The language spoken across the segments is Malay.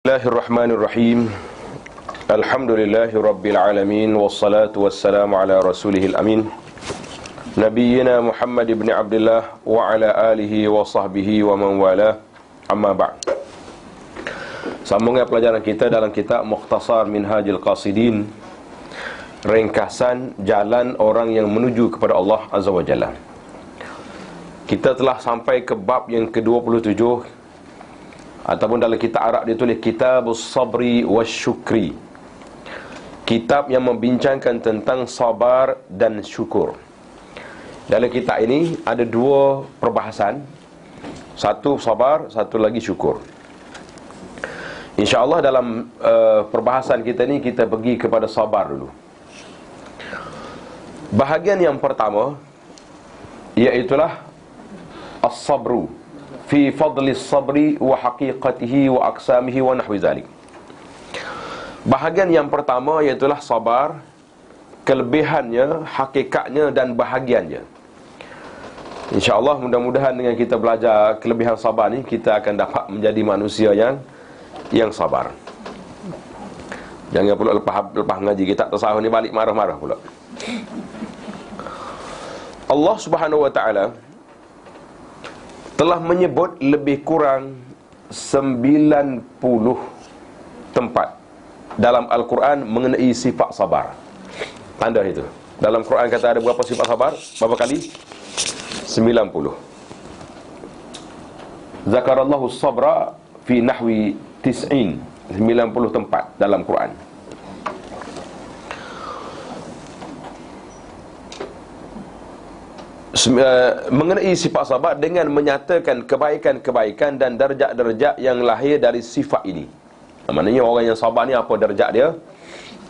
Bismillahirrahmanirrahim. Alhamdulillahi rabbil alamin, wassalatu wassalamu ala rasulihil amin, nabiyyina Muhammad ibn Abdullah wa ala alihi wa sahbihi wa man wala. Amma ba'd. Sambungan pelajaran kita dalam kitab Mukhtasar Minhajul Qasidin, ringkasan jalan orang yang menuju kepada Allah Azza wa Jalla. Kita telah sampai ke bab yang ke-27, ataupun dalam kitab Arab dia tulis Kitabus Sabri Wasyukri, kitab yang membincangkan tentang sabar dan syukur. Dalam kitab ini ada dua perbahasan, satu sabar, satu lagi syukur. InsyaAllah dalam perbahasan kita ni kita pergi kepada sabar dulu. Bahagian yang pertama iaitulah as-sabru fi fadli sabri wa haqiqatihi wa aqsamihi wa nahwi zalik. Bahagian yang pertama iaitulah sabar, kelebihannya, hakikatnya dan bahagiannya. InsyaAllah mudah-mudahan dengan kita belajar kelebihan sabar ni, kita akan dapat menjadi manusia yang sabar. Jangan pula lepas ngaji kita tersahur ni balik marah-marah pula. Allah Subhanahu wa ta'ala telah menyebut lebih kurang 90 tempat dalam Al-Quran mengenai sifat sabar. Tanda itu. Dalam Quran kata ada berapa sifat sabar? Berapa kali? 90. Zakarallahu sabra fi nahwi 90 tempat dalam Quran. Mengenai sifat sabar dengan menyatakan kebaikan-kebaikan dan darjat-darjat yang lahir dari sifat ini. Maknanya orang yang sabar ni apa darjat dia,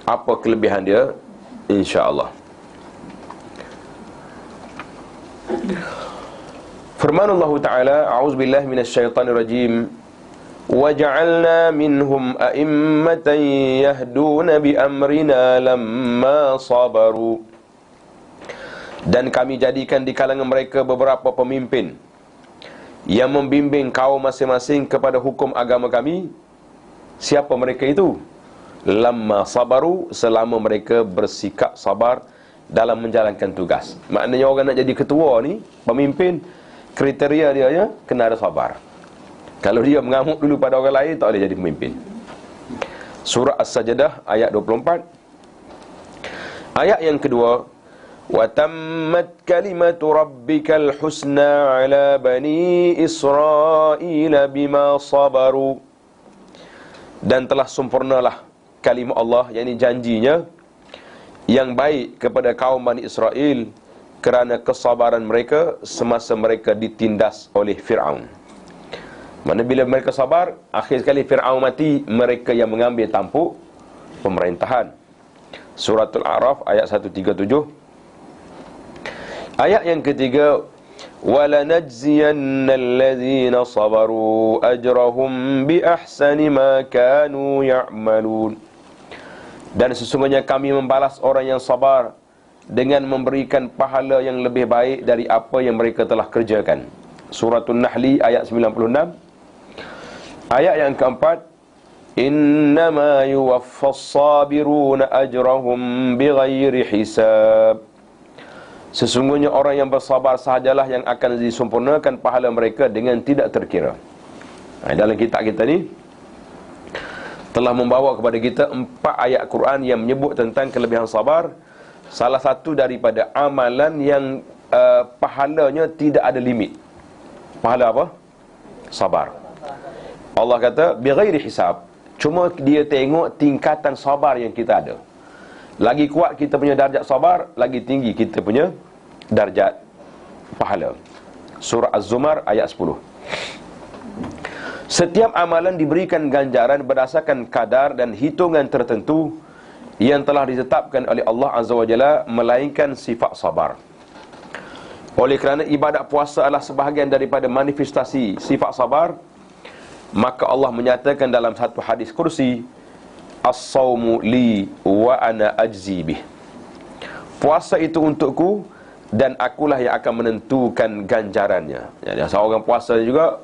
apa kelebihan dia, insya-Allah. Firman Allah Ta'ala, a'udzubillahi minasyaitanirrajim, wa ja'alna minhum a'immatan yahduna bi amrina lamma sabaru. Dan kami jadikan di kalangan mereka beberapa pemimpin yang membimbing kaum masing-masing kepada hukum agama kami. Siapa mereka itu? Lamma sabaru, selama mereka bersikap sabar dalam menjalankan tugas. Maknanya orang nak jadi ketua ni, pemimpin, kriteria dia ya, kena ada sabar. Kalau dia mengamuk dulu pada orang lain, tak boleh jadi pemimpin. Surah As-Sajdah ayat 24. Ayat yang kedua, wa tammat kalimatu rabbikal husna ala bani Israila bima sabaru. Dan telah sempurnalah kalimah Allah, yakni janjinya yang baik kepada kaum Bani Israel kerana kesabaran mereka semasa mereka ditindas oleh Fir'aun. Mana bila mereka sabar, akhir sekali Fir'aun mati, mereka yang mengambil tampuk pemerintahan. Suratul A'raf ayat 137. Ayat yang ketiga, وَلَنَجْزِيَنَّ الَّذِينَ صَبَرُوا أَجْرَهُمْ بِأَحْسَنِ مَا كَانُوا يَعْمَلُونَ. Dan sesungguhnya kami membalas orang yang sabar dengan memberikan pahala yang lebih baik dari apa yang mereka telah kerjakan. Suratul Nahli ayat 96. Ayat yang keempat, إِنَّمَا يُوَفَّى الصَّابِرُونَ أَجْرَهُمْ بِغَيْرِ حِسَابٍ. Sesungguhnya orang yang bersabar sahajalah yang akan disempurnakan pahala mereka dengan tidak terkira. Dalam kitab kita ni telah membawa kepada kita 4 ayat Quran yang menyebut tentang kelebihan sabar. Salah satu daripada amalan yang pahalanya tidak ada limit. Pahala apa? Sabar. Allah kata bighairi hisab. Cuma dia tengok tingkatan sabar yang kita ada. Lagi kuat kita punya darjat sabar, lagi tinggi kita punya darjat pahala. Surah Az-Zumar ayat 10. Setiap amalan diberikan ganjaran berdasarkan kadar dan hitungan tertentu yang telah ditetapkan oleh Allah Azza wa Jalla, melainkan sifat sabar. Oleh kerana ibadat puasa adalah sebahagian daripada manifestasi sifat sabar, maka Allah menyatakan dalam satu hadis kursi, as-sawmu li wa ana ajzi bih. Puasa itu untukku dan akulah yang akan menentukan ganjarannya. Jadi seorang puasa juga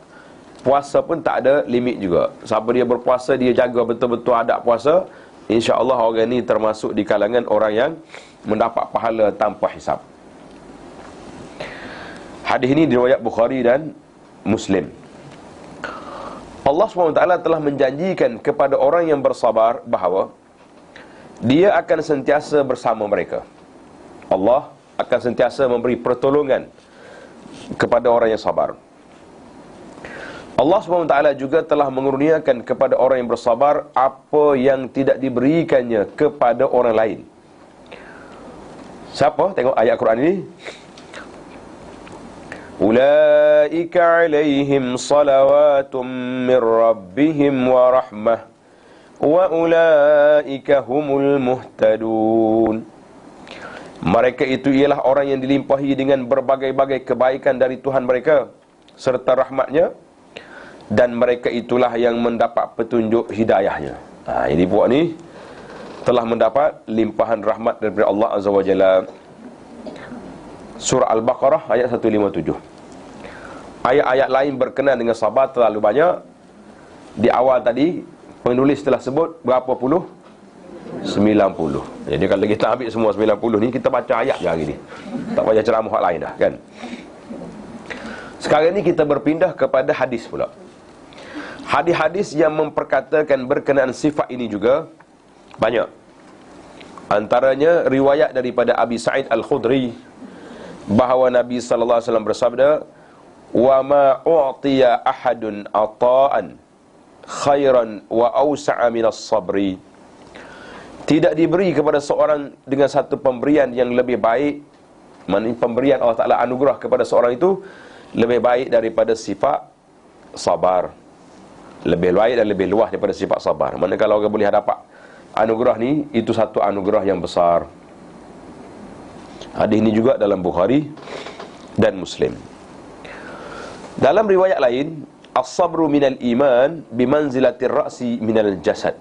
puasa pun tak ada limit juga. Siapa dia berpuasa, dia jaga betul-betul adab puasa, insya-Allah orang ni termasuk di kalangan orang yang mendapat pahala tanpa hisab. Hadis ini diriwayat Bukhari dan Muslim. Allah SWT telah menjanjikan kepada orang yang bersabar bahawa Dia akan sentiasa bersama mereka. Allah akan sentiasa memberi pertolongan kepada orang yang sabar. Allah SWT juga telah mengurniakan kepada orang yang bersabar apa yang tidak diberikannya kepada orang lain. Siapa? Tengok ayat Quran ini. Ulaika alaihim salawatum min rabbihim wa rahmah wa ulaika humul muhtadun. Mereka itu ialah orang yang dilimpahi dengan berbagai-bagai kebaikan dari Tuhan mereka serta rahmatnya, dan mereka itulah yang mendapat petunjuk hidayahnya. Jadi puak ni telah mendapat limpahan rahmat daripada Allah Azza wa Jalla. Surah Al-Baqarah ayat 157. Ayat-ayat lain berkenaan dengan sabar terlalu banyak. Di awal tadi penulis telah sebut berapa puluh? 90. Jadi kalau kita ambil semua 90 ni, kita baca ayat je hari ni. Tak payah ceramah lain dah kan. Sekarang ni kita berpindah kepada hadis pula. Hadis-hadis yang memperkatakan berkenaan sifat ini juga banyak. Antaranya riwayat daripada Abi Sa'id Al-Khudri bahawa Nabi sallallahu alaihi wasallam bersabda, "Wa ma u'tiya ahadun ata'an khairan wa awsa'a minas sabri." Tidak diberi kepada seorang dengan satu pemberian yang lebih baik, maknanya pemberian Allah Ta'ala anugerah kepada seorang itu lebih baik daripada sifat sabar. Lebih baik dan lebih luas daripada sifat sabar. Maknanya kalau orang boleh dapat anugerah ni, itu satu anugerah yang besar. Hadis ini juga dalam Bukhari dan Muslim. Dalam riwayat lain, as-sabru minal iman bimanzilatir ra'si minal jasad.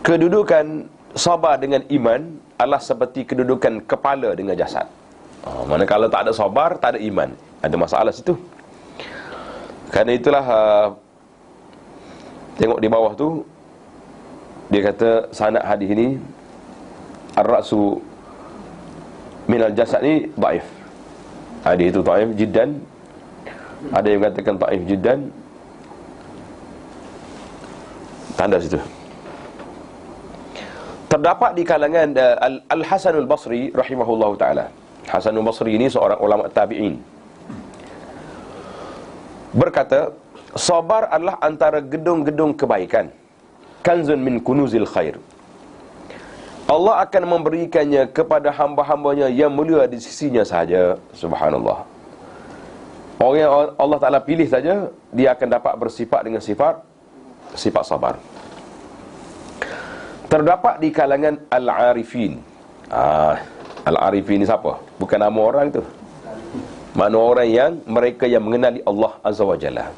Kedudukan sabar dengan iman adalah seperti kedudukan kepala dengan jasad. Mana kalau tak ada sabar, tak ada iman. Ada masalah situ. Kerana itulah tengok di bawah tu, dia kata sanad hadis ini ar-ra'su minal jasad ni dhaif. Hadis itu dhaif jiddan. Ada yang mengatakan dhaif jiddan. Tanda situ. Terdapat di kalangan Al-Hasan Al-Basri rahimahullahu ta'ala. Hasan Al-Basri ini seorang ulama tabi'in, berkata, sabar adalah antara gedung-gedung kebaikan, kanzun min kunuzil khair. Allah akan memberikannya kepada hamba-hambanya yang mulia di sisinya sahaja. Subhanallah. Orang yang Allah Ta'ala pilih saja, dia akan dapat bersifat dengan sifat sabar. Terdapat di kalangan Al-Arifin. Al-Arifin ni siapa? Bukan nama orang tu. Mana orang yang mereka yang mengenali Allah Azza wa Jalla,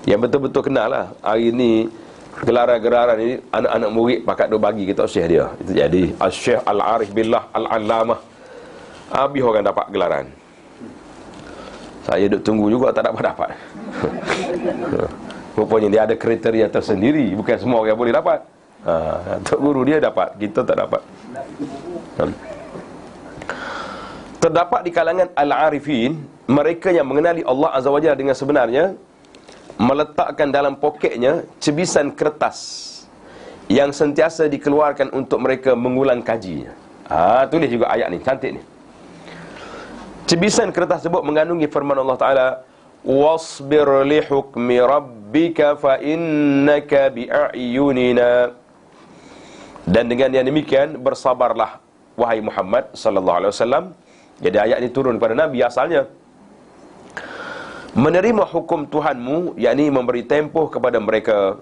yang betul-betul kenal lah. Hari ni gelaran-gelaran ini anak-anak murid pakat dia bagi kita syekh dia. Itu jadi Syekh Al-Arif Billah Al-Allamah. Habis orang dapat gelaran. Saya duk tunggu juga tak dapat. Rupanya dia ada kriteria tersendiri. Bukan semua orang boleh dapat. Tok guru dia dapat, kita tak dapat. Terdapat di kalangan Al-Arifin mereka yang mengenali Allah Azza wa Jalla dengan sebenarnya, meletakkan dalam poketnya cebisan kertas yang sentiasa dikeluarkan untuk mereka mengulang kajinya. Tulis juga ayat ni, cantik ni. Cebisan kertas tersebut mengandungi firman Allah Ta'ala, "Wasbir li hukmi rabbika fa innaka bi'ayunina." Dan dengan yang demikian, bersabarlah wahai Muhammad sallallahu alaihi wasallam. Jadi ayat ini turun kepada Nabi asalnya. Menerima hukum Tuhanmu, yakni memberi tempoh kepada mereka,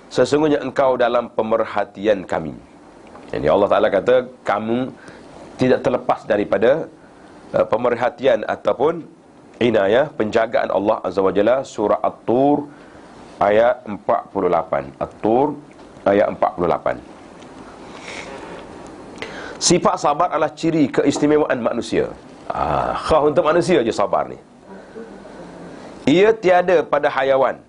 sesungguhnya engkau dalam pemerhatian kami. Jadi Allah Ta'ala kata, kamu tidak terlepas daripada pemerhatian ataupun inayah, penjagaan Allah Azza wa Jalla. Surah At-Tur ayat 48. At-Tur ayat 48. Sifat sabar adalah ciri keistimewaan manusia. Khas untuk manusia je sabar ni. Ia tiada pada hayawan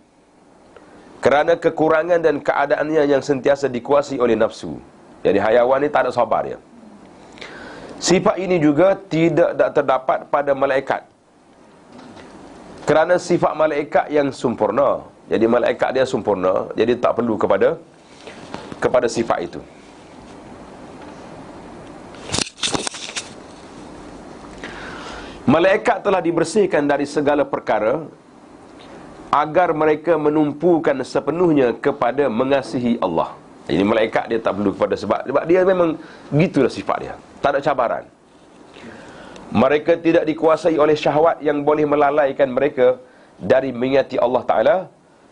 kerana kekurangan dan keadaannya yang sentiasa dikuasai oleh nafsu. Jadi hayawan ni tak ada sabar dia. Sifat ini juga tidak terdapat pada malaikat, kerana sifat malaikat yang sempurna. Jadi malaikat dia sempurna, jadi tak perlu kepada sifat itu. Malaikat telah dibersihkan dari segala perkara agar mereka menumpukan sepenuhnya kepada mengasihi Allah. Jadi malaikat dia tak perlu kepada sebab dia memang gitulah sifat dia. Tak ada cabaran. Mereka tidak dikuasai oleh syahwat yang boleh melalaikan mereka dari mengingati Allah Ta'ala,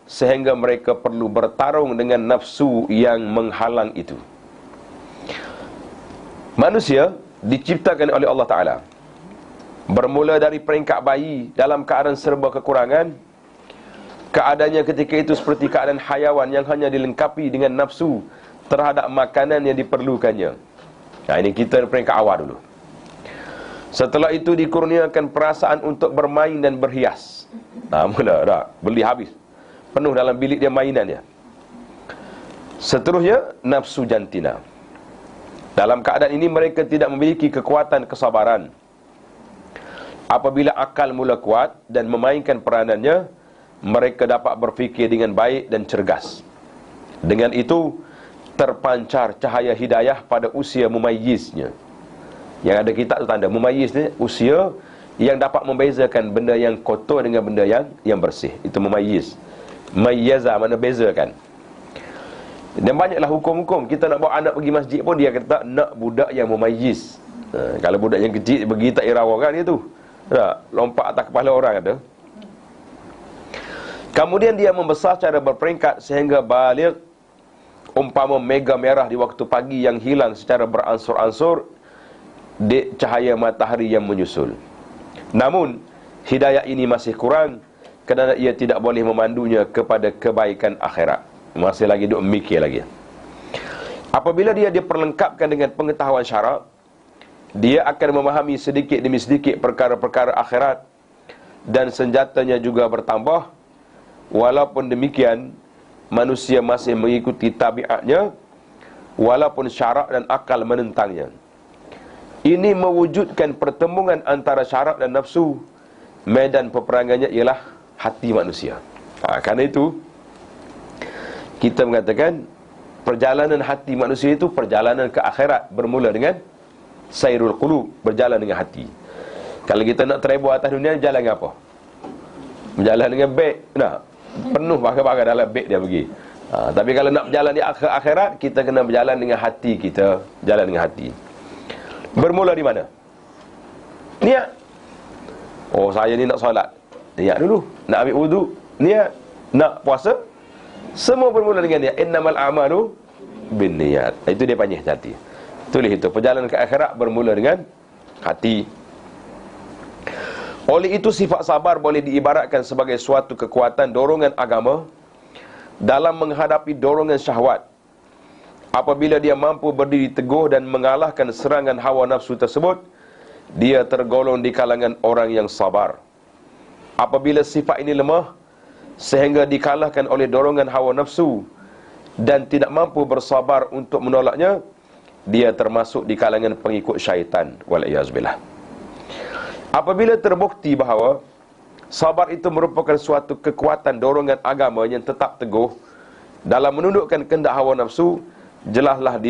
sehingga mereka perlu bertarung dengan nafsu yang menghalang itu. Manusia diciptakan oleh Allah Ta'ala bermula dari peringkat bayi dalam keadaan serba kekurangan. Keadaannya ketika itu seperti keadaan hayawan yang hanya dilengkapi dengan nafsu terhadap makanan yang diperlukannya. Nah, ini kita peringkat awal dulu. Setelah itu dikurniakan perasaan untuk bermain dan berhias. Nah, mula dah beli habis, penuh dalam bilik dia mainan dia. Seterusnya nafsu jantina. Dalam keadaan ini mereka tidak memiliki kekuatan kesabaran. Apabila akal mula kuat dan memainkan peranannya, mereka dapat berfikir dengan baik dan cergas. Dengan itu terpancar cahaya hidayah pada usia mumayyiznya. Yang ada kitab tu tanda mumayyiz ni usia yang dapat membezakan benda yang kotor dengan benda yang bersih. Itu mumayyiz. Mayyaza mana bezakan. Dan banyaklah hukum-hukum. Kita nak bawa anak pergi masjid pun dia kata nak budak yang mumayyiz. Kalau budak yang kecil pergi tak irawa kan dia tu. Tak, lompat atas kepala orang kata. Kemudian dia membesar secara berperingkat sehingga baligh, umpama mega merah di waktu pagi yang hilang secara beransur-ansur di cahaya matahari yang menyusul. Namun hidayah ini masih kurang kerana ia tidak boleh memandunya kepada kebaikan akhirat. Masih lagi duk mikir lagi. Apabila dia diperlengkapkan dengan pengetahuan syarak, dia akan memahami sedikit demi sedikit perkara-perkara akhirat dan senjatanya juga bertambah. Walaupun demikian, manusia masih mengikuti tabiatnya walaupun syarak dan akal menentangnya. Ini mewujudkan pertemuan antara syarak dan nafsu. Medan peperangannya ialah hati manusia. Kerana itu kita mengatakan perjalanan hati manusia itu perjalanan ke akhirat bermula dengan sairul qulub, berjalan dengan hati. Kalau kita nak travel atas dunia, jalan dengan apa? Berjalan dengan beg. Nah, penuh barang-barang dalam beg dia pergi. Tapi kalau nak berjalan di akhirat, kita kena berjalan dengan hati kita. Jalan dengan hati. Bermula di mana? Niat. Oh, saya ni nak solat. Niat dulu. Nak ambil wudu. Niat. Nak puasa. Semua bermula dengan niat. Innamal a'malu bin niat. Itu dia panggil hati. Tulis itu. Perjalanan ke akhirat bermula dengan hati. Oleh itu sifat sabar boleh diibaratkan sebagai suatu kekuatan dorongan agama dalam menghadapi dorongan syahwat. Apabila dia mampu berdiri teguh dan mengalahkan serangan hawa nafsu tersebut, dia tergolong di kalangan orang yang sabar. Apabila sifat ini lemah sehingga dikalahkan oleh dorongan hawa nafsu dan tidak mampu bersabar untuk menolaknya, dia termasuk di kalangan pengikut syaitan. Wal'iyazbillah. Apabila terbukti bahawa sabar itu merupakan suatu kekuatan dorongan agama yang tetap teguh dalam menundukkan kehendak hawa nafsu, jelaslah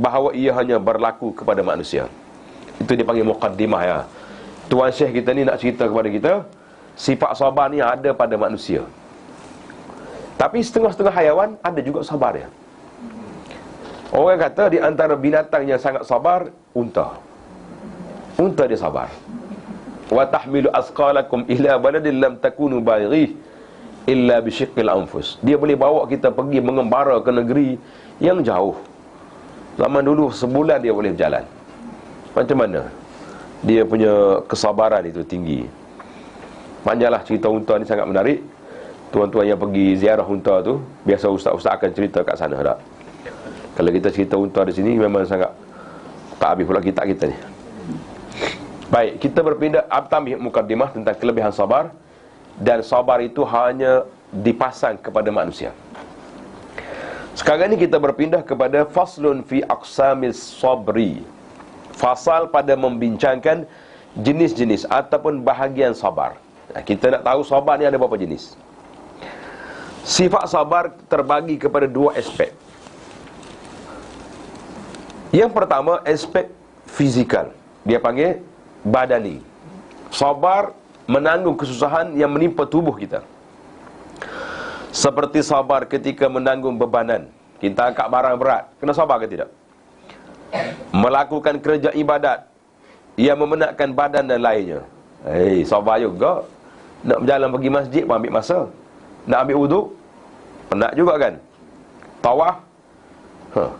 bahawa ia hanya berlaku kepada manusia. Itu dipanggil muqaddimah ya. Tuan Syekh kita ni nak cerita kepada kita sifat sabar ni ada pada manusia. Tapi setengah-setengah hayawan ada juga sabar ya. Orang kata di antara binatang yang sangat sabar, unta. Unta dia sabar. Wa tahmilu asqalakum ila baladin lam takunu balighi illa bisyiqqil anfus. Dia boleh bawa kita pergi mengembara ke negeri yang jauh. Zaman dulu sebulan dia boleh berjalan. Macam mana dia punya kesabaran itu tinggi. Panjanglah cerita unta ni, sangat menarik. Tuan-tuan yang pergi ziarah unta tu, biasa ustaz-ustaz akan cerita kat sana tak? Kalau kita cerita unta di sini memang sangat tak habis pula kitab kita ni. Baik, kita berpindah mukaddimah tentang kelebihan sabar. dan sabar itu hanya dipasang kepada manusia. Sekarang ini kita berpindah kepada faslun fi aqsamis sabri. Fasal pada membincangkan jenis-jenis ataupun bahagian sabar. Kita nak tahu sabar ni ada berapa jenis. Sifat sabar terbagi kepada dua aspek. Yang pertama, aspek fizikal. Dia panggil badani. Sabar menanggung kesusahan yang menimpa tubuh kita. Seperti sabar ketika menanggung bebanan. Kita angkat barang berat, kena sabar ke tidak? Melakukan kerja ibadat yang memenatkan badan dan lainnya. Sabar juga. Nak berjalan pergi masjid pun ambil masa. Nak ambil wuduk, penat juga kan? Tawaf,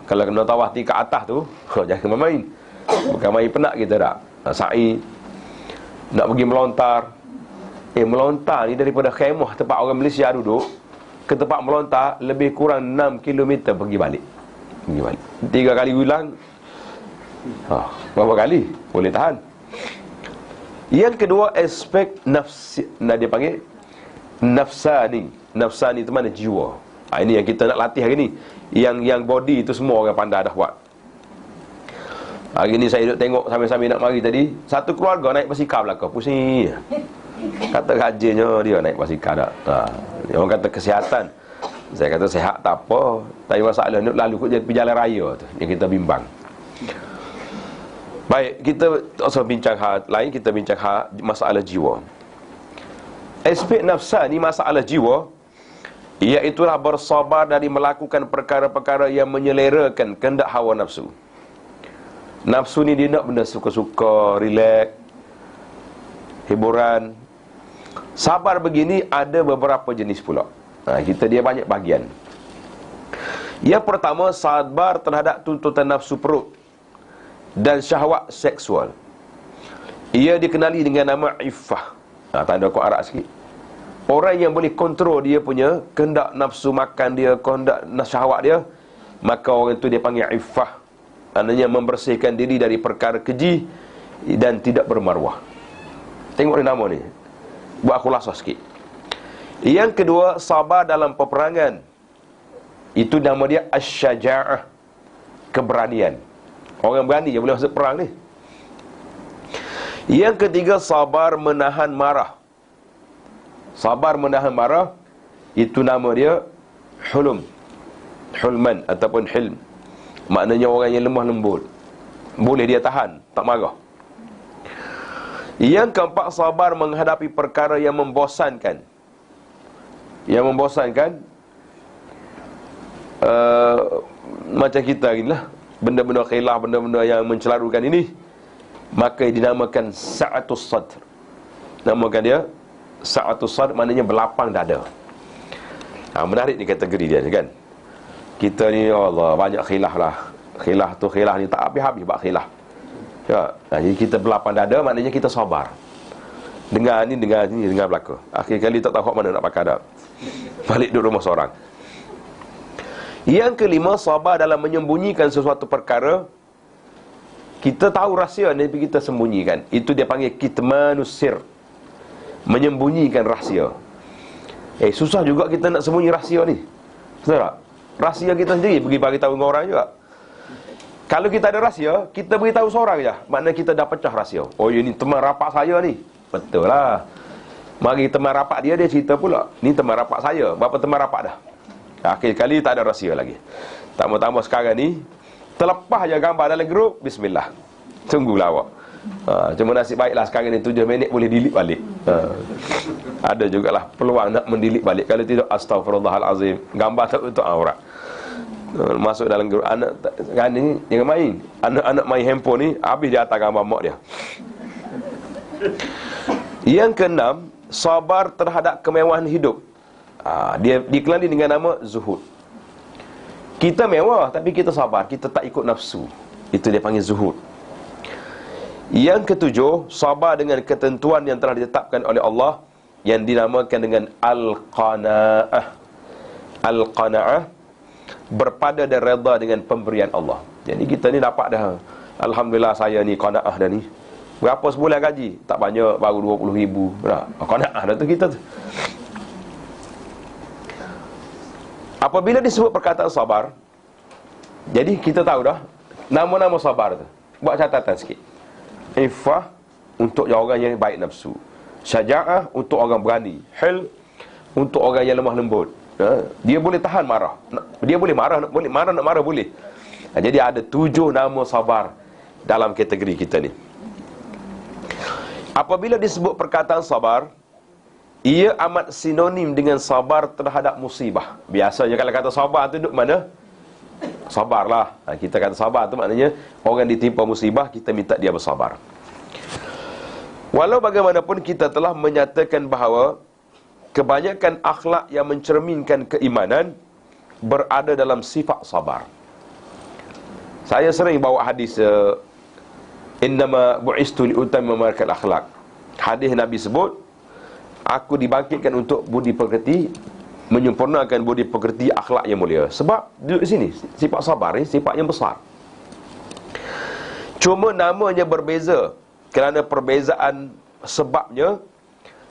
kalau kena tawaf tingkat atas tu, jangan main. Bukan main penat kita dah. Sa'i, nak pergi melontar. Melontar ni daripada khemah tempat orang Malaysia duduk ke tempat melontar lebih kurang 6 km pergi balik. 3 kali ulang. Berapa kali boleh tahan? Yang kedua, aspek nafsi. Dia panggil nafsani. Nafsani itu mana? Jiwa. Ini yang kita nak latih hari ni. Yang body itu semua orang pandai dah buat. Hari ni saya duduk tengok sambil-sambil nak mari tadi, satu keluarga naik basikal belakang, pusing. Kata rajinnya dia naik basikal dah. Orang kata kesihatan. Saya kata sihat tak apa, tapi masalah nak lalu kot pergi jalan raya tu yang kita bimbang. Baik, kita tak usah bincang hal lain, kita bincang masalah jiwa. Aspek nafsa ni masalah jiwa, iaitulah bersabar dari melakukan perkara-perkara yang menyelerakan kehendak hawa nafsu. Nafsu ni dia nak benda suka-suka, relax, hiburan. Sabar begini ada beberapa jenis pula. Kita dia banyak bahagian. Yang pertama, sabar terhadap tuntutan nafsu perut dan syahwat seksual. Ia dikenali dengan nama iffah. Tanda aku arak sikit. Orang yang boleh kontrol dia punya kehendak nafsu makan dia, kehendak syahwat dia, maka orang itu dia panggil iffah. Maknanya membersihkan diri dari perkara keji dan tidak bermaruah. Tengok ni nama ni, buat khulasah sikit. Yang kedua, sabar dalam peperangan. Itu nama dia asy-syaja'ah, keberanian. Orang berani yang boleh masuk perang ni. Yang ketiga, sabar menahan marah. Sabar menahan marah, itu nama dia hulman ataupun hilm. Maknanya orang yang lemah lembut, boleh dia tahan, tak marah. Yang keempat, sabar menghadapi perkara yang membosankan. Yang membosankan, macam kita ni lah, benda-benda khilaf, benda-benda yang mencelarukan ini, maka dinamakan sa'atus sadr. Namakan dia sa'atus sadr, maknanya berlapang dada. Menarik ni kategori dia kan. Kita ni, ya Allah, banyak khilaf lah. Khilaf ni tak habis-habis bab khilaf. Ya, jadi kita berlapang dada, maknanya kita sabar. Dengar ni, dengar belakang. Akhir kali tak tahu mana nak pakai adab. Balik duduk rumah seorang. Yang kelima, sabar dalam menyembunyikan sesuatu perkara. Kita tahu rahsia ni, tapi kita sembunyikan. Itu dia panggil kitmanus sir, menyembunyikan rahsia. Susah juga kita nak sembunyi rahsia ni. Betul tak? Rahsia kita sendiri pergi beritahu dengan orang juga. Kalau kita ada rahsia, kita beritahu seorang je, maknanya kita dah pecah rahsia. Oh, ini teman rapat saya ni. Betul lah. Mari teman rapat dia cerita pula, ni teman rapat saya. Berapa teman rapat dah? Akhir kali tak ada rahsia lagi. Tambah-tambah sekarang ni, terlepas je gambar dalam grup, bismillah, tunggulah awak. Cuma nasib baiklah sekarang ni 7 minit boleh delete balik. Ada jugalah peluang nak mendelete balik. Kalau tidak, astaghfirullahalazim, gambar tak untuk aurat. Masuk dalam grup anak kan ni, jangan main. Anak-anak main handphone ni, habis dia atas gambar mak dia. Yang keenam, sabar terhadap kemewahan hidup. Dia dikenali dengan nama zuhud. Kita mewah tapi kita sabar, kita tak ikut nafsu. Itu dia panggil zuhud. Yang ketujuh, sabar dengan ketentuan yang telah ditetapkan oleh Allah, yang dinamakan dengan al-qanaah. Al-qanaah, berpada dan redha dengan pemberian Allah. Jadi kita ni dapat dah, alhamdulillah saya ni qanaah dah ni. Berapa sebulan gaji? Tak banyak, baru 20,000. Kau nak dah tu kita tu. Apabila disebut perkataan sabar, jadi kita tahu dah nama-nama sabar tu. Buat catatan sikit. Iffah untuk orang yang baik nafsu, syaja'ah untuk orang berani, hil untuk orang yang lemah lembut. Dia boleh tahan marah. Dia boleh marah, boleh marah, nak marah boleh. Jadi ada 7 nama sabar dalam kategori kita ni. Apabila disebut perkataan sabar, ia amat sinonim dengan sabar terhadap musibah. Biasanya kalau kata sabar tu duduk mana? Sabarlah. Kita kata sabar tu maknanya orang ditimpa musibah, kita minta dia bersabar. Walau bagaimanapun kita telah menyatakan bahawa kebanyakan akhlak yang mencerminkan keimanan berada dalam sifat sabar. Saya sering bawa hadis innama bu'istu liutammima makarimul akhlak. Hadis Nabi sebut, aku dibangkitkan untuk budi pekerti, menyempurnakan budi pekerti akhlak yang mulia. Sebab duduk di sini, sifat sabar ni sifat yang besar. Cuma namanya berbeza kerana perbezaan sebabnya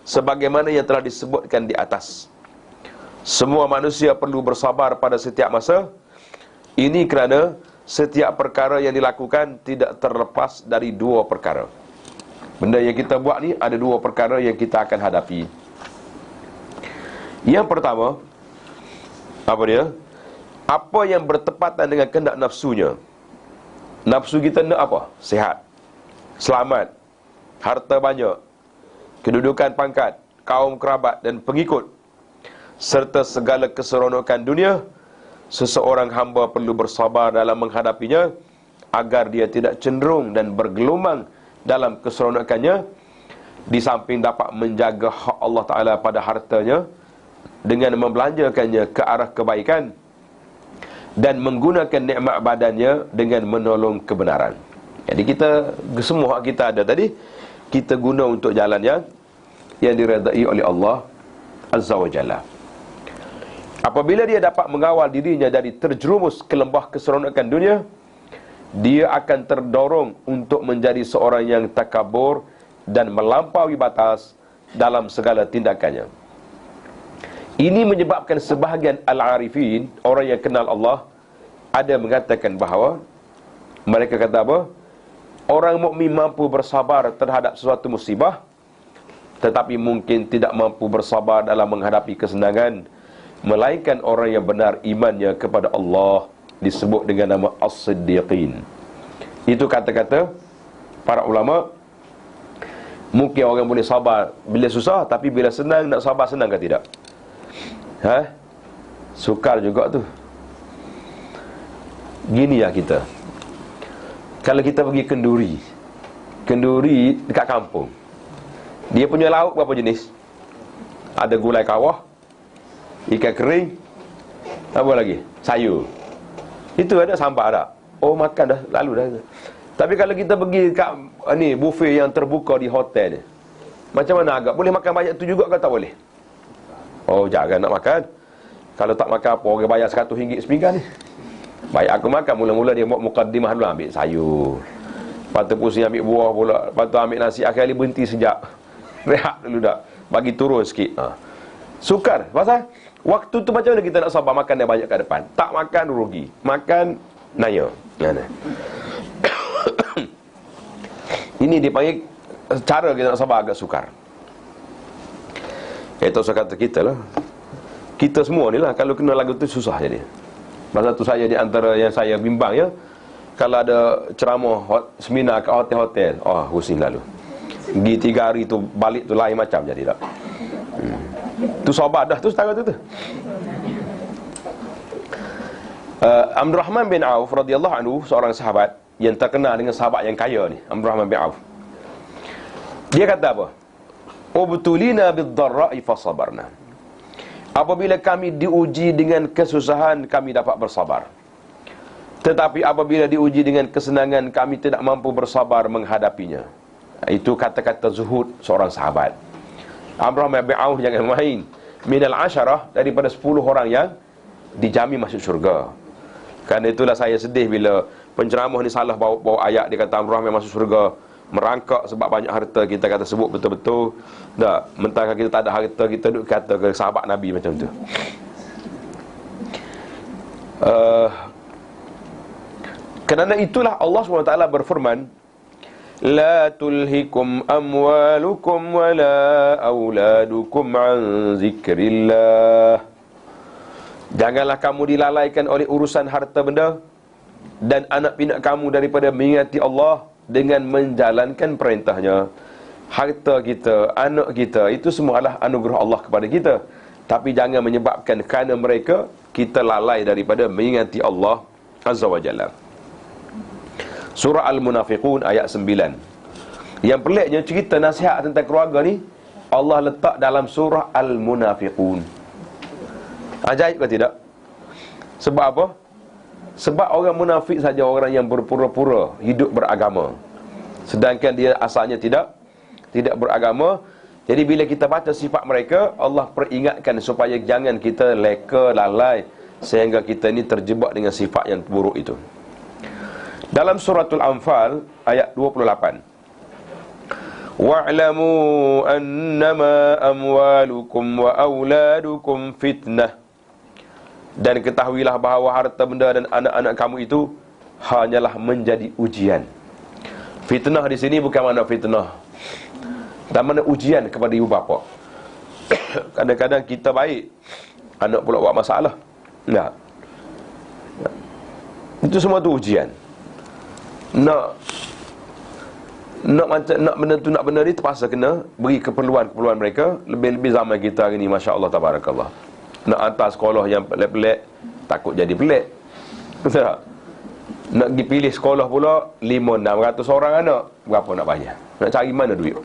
sebagaimana yang telah disebutkan di atas. Semua manusia perlu bersabar pada setiap masa. Ini kerana setiap perkara yang dilakukan tidak terlepas dari 2 perkara. Benda yang kita buat ni ada 2 perkara yang kita akan hadapi. Yang pertama, apa dia? Apa yang bertepatan dengan kehendak nafsunya. Nafsu kita nak apa? Sihat, selamat, harta banyak, kedudukan pangkat, kaum kerabat dan pengikut, serta segala keseronokan dunia. Seseorang hamba perlu bersabar dalam menghadapinya agar dia tidak cenderung dan bergelumang dalam keseronokannya, di samping dapat menjaga hak Allah Ta'ala pada hartanya dengan membelanjakannya ke arah kebaikan dan menggunakan nikmat badannya dengan menolong kebenaran. Jadi kita, semua hak kita ada tadi, kita guna untuk jalan yang diredai oleh Allah Azza wa Jalla. Apabila dia dapat mengawal dirinya dari terjerumus ke lembah keseronokan dunia, dia akan terdorong untuk menjadi seorang yang takabur dan melampaui batas dalam segala tindakannya. Ini menyebabkan sebahagian al-arifin, orang yang kenal Allah, ada mengatakan bahawa mereka kata apa? Orang mukmin mampu bersabar terhadap sesuatu musibah, tetapi mungkin tidak mampu bersabar dalam menghadapi kesenangan, melainkan orang yang benar imannya kepada Allah, disebut dengan nama As-Siddiqin. Itu kata-kata para ulama. Mungkin orang boleh sabar bila susah, tapi bila senang, nak sabar senang ke tidak? Sukar juga tu. Gini ya kita, kalau kita pergi kenduri dekat kampung, dia punya lauk berapa jenis? Ada gulai kawah, ikan kering, apa lagi? Sayur. Itu ada, sambal ada. Oh, makan dah, lalu dah. Tapi kalau kita pergi kat buffet yang terbuka di hotel ni, macam mana agak? Boleh makan banyak tu juga ke tak boleh? Oh, jangan nak makan. Kalau tak makan apa, orang bayar RM100 sepinggan ni. Baik aku makan, mula-mula dia buat mukaddimah dulu, ambil sayur, lepas tu pusing ambil buah pula, lepas tu ambil nasi, akhir kali berhenti sekejap, rehat dulu dah, bagi turun sikit. Sukar. Pasal waktu tu macam mana kita nak sabar makan yang banyak kat depan? Tak makan rugi, makan naya. Ini dipanggil cara kita nak sabar agak sukar. Itu saya kata kita lah, kita semua ni lah, kalau kena lagu tu susah jadi. Masa tu saya di antara yang saya bimbang ya, kalau ada ceramah seminar kat hotel-hotel, pusing lalu. Pergi 3 hari tu, balik tu lain macam jadi tak. Tu sahabat dah tu setara tu. Abdul Rahman bin Auf radhiyallahu anhu, seorang sahabat yang terkenal dengan sahabat yang kaya ni, Abdul Rahman bin Auf. Dia kata apa? Ubtulina bid-dharra'i fasabarna. Apabila kami diuji dengan kesusahan, kami dapat bersabar. Tetapi apabila diuji dengan kesenangan, kami tidak mampu bersabar menghadapinya. Itu kata-kata zuhud seorang sahabat. Abdurrahman bin Auf jangan main. Minal asyarah, daripada 10 orang yang dijamin masuk syurga. Kerana itulah saya sedih bila penceramah ni salah bawa ayat. Dia kata Abdurrahman masuk syurga, merangkak sebab banyak harta, kita kata sebut betul-betul. Tak, mentang kita tak ada harta, kita duk kata ke sahabat Nabi macam tu. Kerana itulah Allah SWT berfirman, la tulhikum amwalukum wala auladukum an zikrillah. Janganlah kamu dilalaikan oleh urusan harta benda dan anak pinak kamu daripada mengingati Allah dengan menjalankan perintahnya. Harta kita, anak kita, itu semua adalah anugerah Allah kepada kita. Tapi jangan menyebabkan kerana mereka kita lalai daripada mengingati Allah Azza wa Jalla. Surah Al-Munafiqun ayat 9. Yang peliknya cerita nasihat tentang keluarga ni Allah letak dalam surah Al-Munafiqun. Ajaib ke tidak? Sebab apa? Sebab orang munafik saja orang yang berpura-pura hidup beragama, sedangkan dia asalnya tidak beragama. Jadi bila kita baca sifat mereka, Allah peringatkan supaya jangan kita leka, lalai, sehingga kita ni terjebak dengan sifat yang buruk itu. Dalam suratul Anfal ayat 28, wa'lamu annama amwalukum wa auladukum fitnah. Dan ketahuilah bahawa harta benda dan anak-anak kamu itu hanyalah menjadi ujian. Fitnah di sini bukan mana fitnah, dan mana ujian kepada ibu bapa. Kadang-kadang kita baik, anak pula buat masalah. Tak. Itu semua tu ujian. Nak benda tu, nak benda ni, terpaksa kena beri keperluan mereka. Lebih-lebih zaman kita hari ni, Masya Allah, tabarakallah. Nak hantar sekolah yang pelik-pelik, takut jadi pelik. Betul tak? Nak pergi pilih sekolah pula 500-600 orang anak, berapa nak bayar? Nak cari mana duit?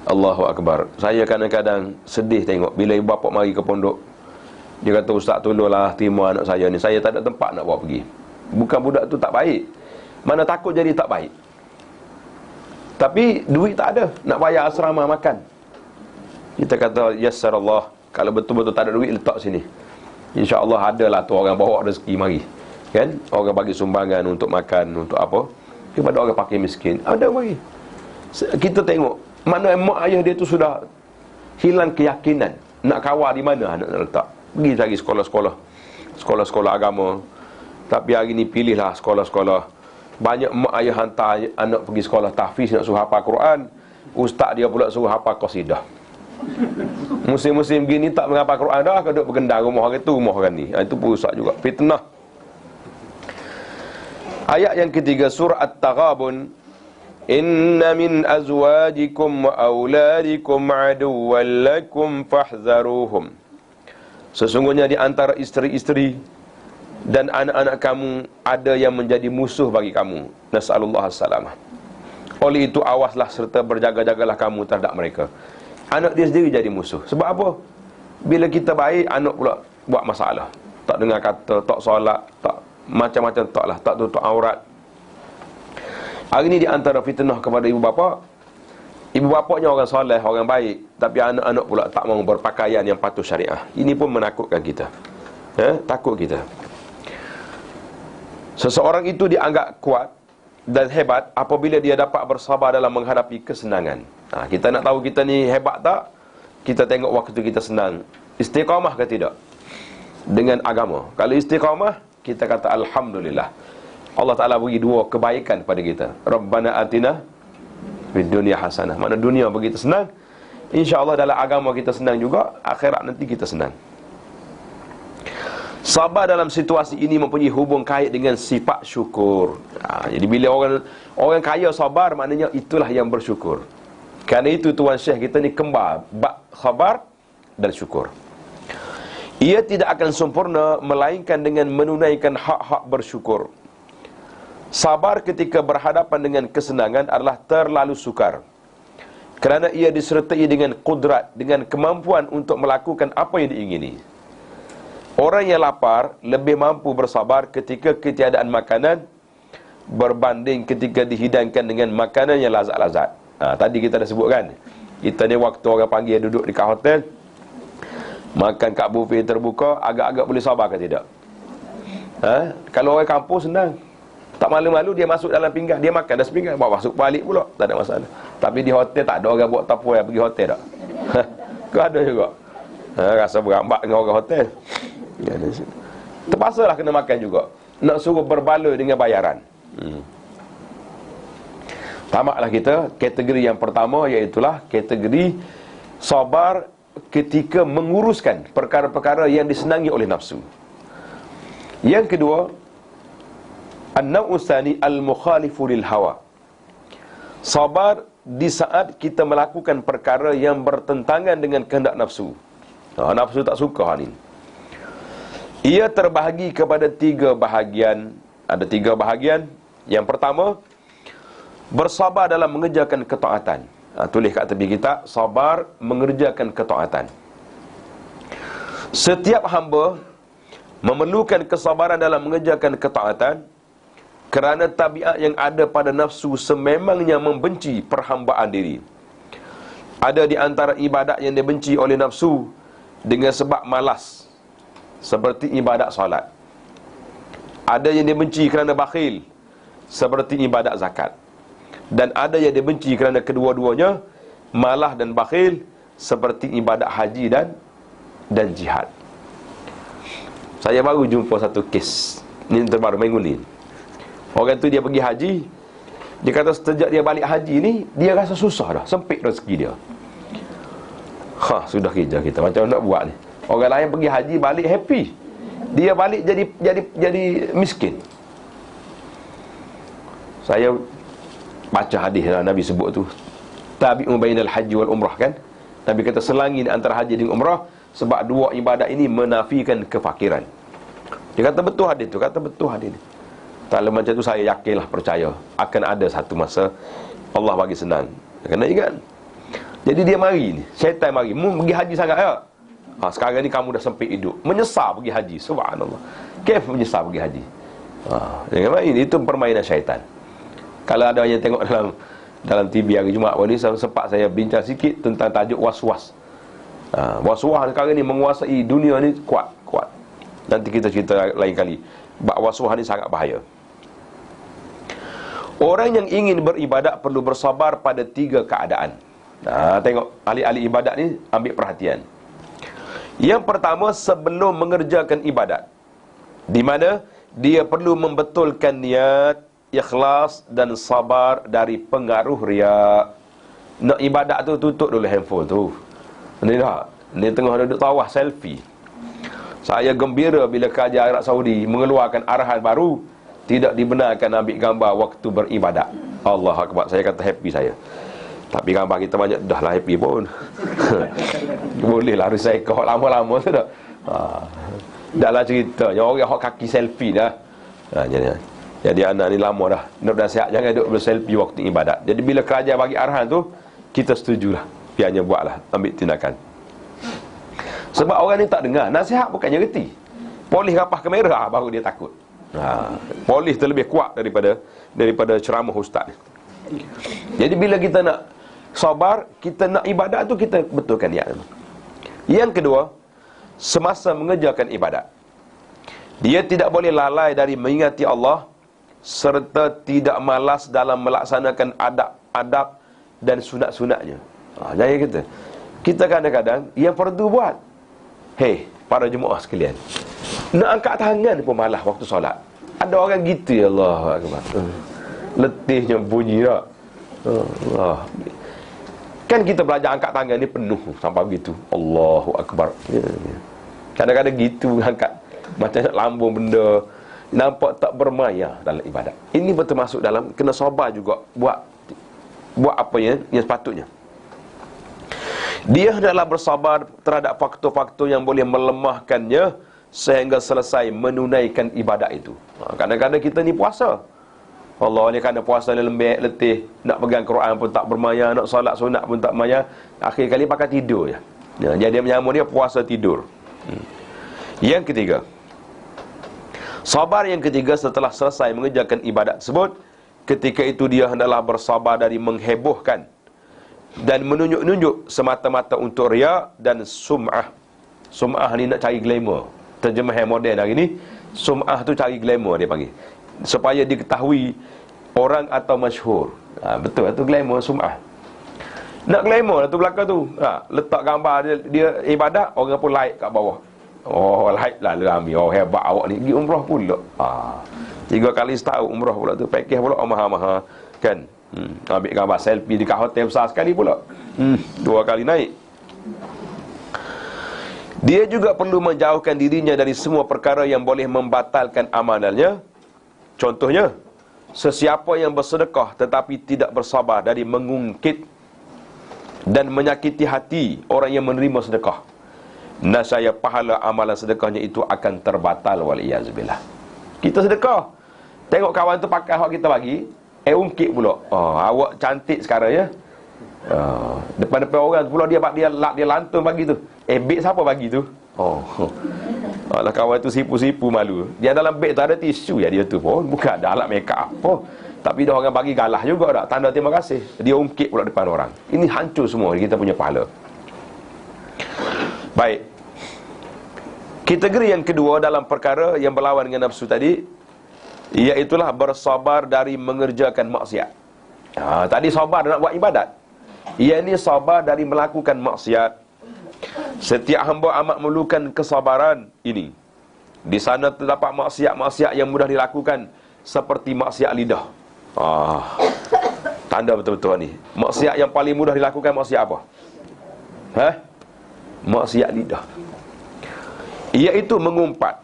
Allahu Akbar. Saya kadang-kadang sedih tengok bila ibu bapa mari ke pondok, dia kata, ustaz tolonglah terima anak saya ni, saya tak ada tempat nak bawa pergi. Bukan budak tu tak baik, mana takut jadi tak baik, tapi duit tak ada nak bayar asrama makan. Kita kata yassarallah, kalau betul-betul tak ada duit, letak sini, insya-Allah adalah tu orang bawa rezeki mari. Kan? Orang bagi sumbangan untuk makan, untuk apa, kepada orang fakir miskin, ada mari. Kita tengok mana mak ayah dia tu sudah hilang keyakinan, nak kawal di mana anak nak letak. Pergi cari sekolah-sekolah agama. Tapi hari ni pilihlah sekolah-sekolah. Banyak mak ayah hantar anak pergi sekolah tahfiz, nak suruh hafal Quran. Ustaz dia pula suruh hafal qasidah. Musim-musim gini tak menghafal Quran dah, duduk bergendang rumah orang tu, rumah orang ni. Itu pun rusak juga, fitnah. Ayat yang ketiga, surah At-Taghabun. Inna min azwajikum wa auladikum aduwwan lakum fahzaruhum. Sesungguhnya di antara isteri-isteri dan anak-anak kamu ada yang menjadi musuh bagi kamu. Nas'alullah as-salamah. Oleh itu awaslah serta berjaga-jagalah kamu terhadap mereka. Anak dia sendiri jadi musuh. Sebab apa? Bila kita baik, anak pula buat masalah. Tak dengar kata, tak solat, tak macam-macam, taklah, tak tutup aurat. Hari ini di antara fitnah kepada ibu bapa, ibu bapanya orang soleh, orang baik, tapi anak-anak pula tak mahu berpakaian yang patuh syariah. Ini pun menakutkan kita. Takut kita. Seseorang itu dianggap kuat dan hebat apabila dia dapat bersabar dalam menghadapi kesenangan. Kita nak tahu kita ni hebat tak? Kita tengok waktu kita senang, istiqamah ke tidak dengan agama. Kalau istiqamah, kita kata alhamdulillah, Allah Ta'ala beri dua kebaikan pada kita. Rabbana atina fid dunya hasanah. Mana dunia begitu senang, insya-Allah dalam agama kita senang juga, akhirat nanti kita senang. Sabar dalam situasi ini mempunyai hubung kait dengan sifat syukur. Jadi bila orang kaya sabar, maknanya itulah yang bersyukur. Kerana itu Tuan Syekh kita ni kembar bab sabar dan syukur. Ia tidak akan sempurna melainkan dengan menunaikan hak-hak bersyukur. Sabar ketika berhadapan dengan kesenangan adalah terlalu sukar, kerana ia disertai dengan kudrat, dengan kemampuan untuk melakukan apa yang diingini. Orang yang lapar lebih mampu bersabar ketika ketiadaan makanan berbanding ketika dihidangkan dengan makanan yang lazat-lazat. Tadi kita dah sebutkan, kita ni waktu orang panggil duduk dekat hotel, makan kat buffet terbuka, agak-agak boleh sabar ke tidak? Kalau orang kampung senang. Tak malu-malu dia masuk dalam pinggan, dia makan dah sepinggan, bawa masuk balik pula, tak ada masalah. Tapi di hotel tak ada orang buat tapuai pergi hotel tak? Kau ada juga. Rasa berambak dengan orang hotel. Terpaksalah kena makan juga. Nak suruh berbaloi dengan bayaran. Tamaklah kita kategori yang pertama, iaitulah kategori sabar ketika menguruskan perkara-perkara yang disenangi oleh nafsu. Yang kedua, an-naw'u tsani al-mukhalifu lil hawa. Sabar di saat kita melakukan perkara yang bertentangan dengan kehendak nafsu. Nafsu tak suka hal ini. Ia terbahagi kepada 3 bahagian. Ada 3 bahagian. Yang pertama, bersabar dalam mengerjakan ketaatan. Tulis kat tepi kitab, sabar mengerjakan ketaatan. Setiap hamba memerlukan kesabaran dalam mengerjakan ketaatan, kerana tabiat yang ada pada nafsu sememangnya membenci perhambaan diri. Ada di antara ibadat yang dibenci oleh nafsu dengan sebab malas, seperti ibadat solat. Ada yang dibenci kerana bakhil, seperti ibadat zakat. Dan ada yang dibenci kerana kedua-duanya, malas dan bakhil, seperti ibadat haji dan jihad. Saya baru jumpa satu kes ni, terbaru minggu ni. Orang tu dia pergi haji. Dia kata sejak dia balik haji ni, dia rasa susah dah, sempit rezeki dia. Sudah kerja kita, macam mana nak buat ni? Orang lain pergi haji balik happy, dia balik jadi miskin. Saya baca hadis lah, Nabi sebut tu, tabi'u bainal haji wal umrah, kan? Nabi kata selangi antara haji dengan umrah, sebab 2 ibadat ini menafikan kefakiran. Dia kata betul hadis tu, kata betul hadis ni. Kalau macam tu saya yakinlah, percaya akan ada satu masa Allah bagi senang. Kena ingat. Jadi dia mari ni, syaitan mari, mu pergi haji sangat ya? Sekarang ni kamu dah sempit hidup, menyesal pergi haji. Subhanallah. Kef menyesal pergi haji? Jangan main. Itu permainan syaitan. Kalau ada yang tengok dalam TV hari Jumaat ni, sempat saya bincang sikit tentang tajuk was-was. Was-was sekarang ni menguasai dunia ni kuat. Nanti kita cerita lain kali. Was-was ni sangat bahaya. Orang yang ingin beribadat perlu bersabar pada 3 keadaan. Tengok ahli-ahli ibadat ni, ambil perhatian. Yang pertama, sebelum mengerjakan ibadat, di mana dia perlu membetulkan niat, ikhlas dan sabar dari pengaruh riak. Nak ibadat tu, tutup dulu handphone tu. Ni dah, ni tengah duduk tawaf selfie. Saya gembira bila Kerajaan Arab Saudi mengeluarkan arahan baru, tidak dibenarkan ambil gambar waktu beribadat. Allah Akbar, saya kata happy saya. Tapi gambar kita banyak dah lah happy pun. Boleh lah recycle lama-lama tu dah. Dalam ceritanya orang hok kaki selfie dah. Jadi anak ni lama dah. Nak sihat jangan duduk berselfie waktu ibadat. Jadi bila kerajaan bagi arahan tu, kita setujulah. Biarnya buatlah, ambil tindakan. Sebab orang ni tak dengar. Nasihat bukannya reti. Polis rapah kamera baru dia takut. Polis terlebih kuat daripada ceramah ustaz ni. Jadi bila kita nak sabar, kita nak ibadat tu, kita betulkan niat. Yang kedua, semasa mengerjakan ibadat, dia tidak boleh lalai dari mengingati Allah, serta tidak malas dalam melaksanakan adab-adab dan sunat-sunatnya. Jangan kita kadang-kadang yang fardu buat. Hei, para jemaah sekalian, nak angkat tangan pun malas waktu solat. Ada orang gitu, ya Allah Akbar. Letihnya bunyi tak? Kan kita belajar angkat tangan ni penuh sampai begitu. Allahu Akbar. Kadang-kadang gitu angkat, macam nak lambung benda, nampak tak bermaya dalam ibadat. Ini betul masuk dalam, kena sabar juga buat apa yang sepatutnya. Dia hendaklah bersabar terhadap faktor-faktor yang boleh melemahkannya sehingga selesai menunaikan ibadat itu. Kadang-kadang kita ni puasa, Allah ni kerana puasa lembek, letih, nak pegang Quran pun tak bermaya, nak solat sunat pun tak bermaya, akhir kali pakai tidur je. Jadi menyambung dia puasa tidur. Yang ketiga, sabar yang ketiga setelah selesai mengerjakan ibadat tersebut, ketika itu dia hendaklah bersabar dari menghebohkan dan menunjuk-nunjuk semata-mata untuk riak dan sum'ah. Sum'ah ni nak cari glamour. Terjemah yang moden hari ni, sum'ah tu cari glamour dia panggil. supaya diketahui orang atau masyhur. Betul tu glamour sum'ah. Nak glamour lah tu belakang tu. Letak gambar dia ibadat, orang pun like kat bawah. Oh, like lah ambil. Oh, hebat awak ni. Pergi umrah pula. 3 kali setahun umrah pula tu. Pakej pula mahal-mahal. Kan? Ambil gambar selfie dekat hotel besar sekali pula. 2 kali naik. Dia juga perlu menjauhkan dirinya dari semua perkara yang boleh membatalkan amalannya. Contohnya, sesiapa yang bersedekah tetapi tidak bersabar dari mengungkit dan menyakiti hati orang yang menerima sedekah, nescaya pahala amalan sedekahnya itu akan terbatal, waliyazubillah. Kita sedekah, tengok kawan tu pakai hak kita bagi, ungkit pula. Awak cantik sekarang ya. Depan-depan orang pula dia lantun bagi tu. Beg siapa bagi tu? Alah, kawan tu sipu-sipu malu. Dia dalam beg tu ada tisu ya dia tu pun. Bukan ada alat make up pun. Tapi dia orang bagi galah juga tak. Tanda terima kasih. Dia ungkit pula depan orang. Ini hancur semua kita punya pahala. Baik. Kategori yang kedua dalam perkara yang berlawan dengan nafsu tadi, iaitulah bersabar dari mengerjakan maksiat. Tadi sabar nak buat ibadat. Ia ni sabar dari melakukan maksiat. Setiap hamba amat memerlukan kesabaran ini. Di sana terdapat maksiat-maksiat yang mudah dilakukan, seperti maksiat lidah. Tanda betul-betul ni. Maksiat yang paling mudah dilakukan maksiat apa? Maksiat lidah. Iaitu mengumpat,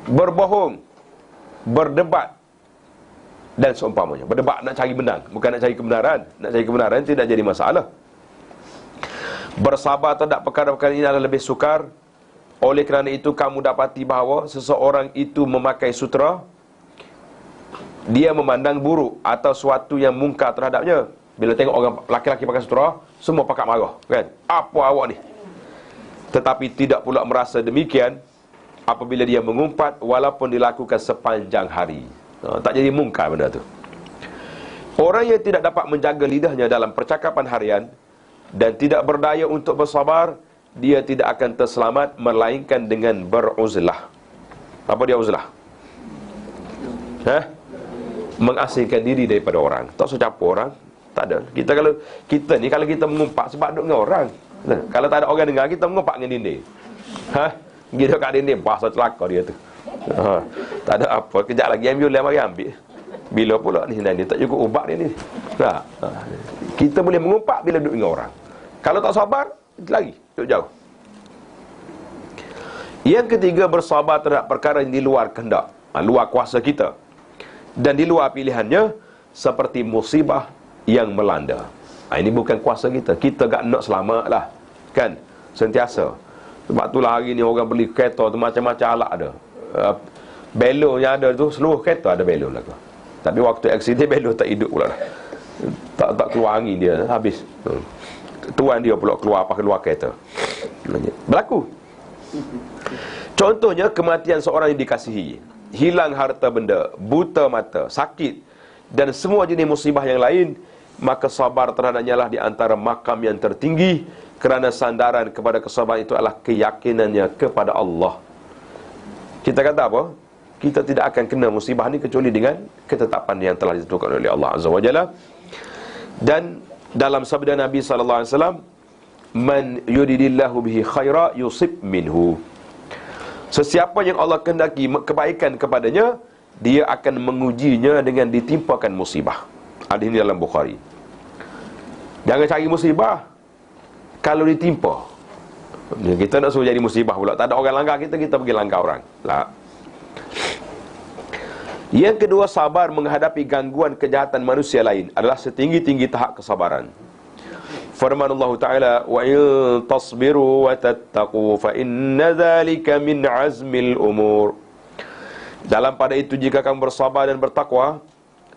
berbohong, berdebat dan seumpamanya. Berdebat nak cari benang, bukan nak cari kebenaran. Nak cari kebenaran tidak jadi masalah. Bersabar terhadap perkara-perkara ini adalah lebih sukar. Oleh kerana itu kamu dapati bahawa seseorang itu memakai sutera, dia memandang buruk atau suatu yang mungkar terhadapnya. Bila tengok orang laki-laki pakai sutera, semua pakak marah, kan? Apa awak ni? Tetapi tidak pula merasa demikian apabila dia mengumpat, walaupun dilakukan sepanjang hari. Tak jadi mungkar benda tu. Orang yang tidak dapat menjaga lidahnya dalam percakapan harian dan tidak berdaya untuk bersabar, dia tidak akan terselamat melainkan dengan beruzlah. Apa dia uzlah? Mengasingkan diri daripada orang. Tak usah campur orang. Tak ada. Kita ni kalau kita mengumpat sebab duduk dengan orang. Kalau tak ada orang dengar, kita mengumpat dengan dinding. Pergi duduk kat dinding, bahasa celaka dia tu. Tak ada apa. Kejap lagi ambulans mari ambil. Bila pula ni dia tak cukup ubat dia ni. Kita boleh mengumpat bila duduk dengan orang. Kalau tak sabar, lagi duduk jauh. Yang ketiga, bersabar terhadap perkara yang di luar kehendak, luar kuasa kita, dan di luar pilihannya, seperti musibah yang melanda. Ini bukan kuasa kita. Kita gak nak selamat lah, kan? Sentiasa. Sebab itulah hari ni orang beli kereta tu macam-macam alat ada. Belon yang ada tu, seluruh kereta ada belon lah. Tapi waktu aksiden belon tak hidup pula dah. Tak keluar angin dia, habis. Tuan dia pula keluar kereta. Berlaku. Contohnya kematian seorang yang dikasihi, hilang harta benda, buta mata, sakit dan semua jenis musibah yang lain, maka sabar terhadapnya lah di antara makam yang tertinggi, kerana sandaran kepada kesabaran itu adalah keyakinannya kepada Allah. Kita kata apa? Kita tidak akan kena musibah ni kecuali dengan ketetapan yang telah ditentukan oleh Allah Azza wa Jalla. Dan dalam sabda Nabi sallallahu alaihi wasallam, man yuridillahu bihi khaira yusib minhu. Sesiapa yang Allah kehendaki kebaikan kepadanya, dia akan mengujinya dengan ditimpakan musibah. Hadis ini dalam Bukhari. Jangan cari musibah kalau ditimpa. Kita nak suruh jadi musibah pula. Tak ada orang langgar kita pergi langgar orang. Yang kedua, sabar menghadapi gangguan kejahatan manusia lain adalah setinggi-tinggi tahap kesabaran. Firman Allah Ta'ala, wa in tasbiru wa tattaqu fa inna dzalika min azmil umur. Dalam pada itu, jika kamu bersabar dan bertakwa,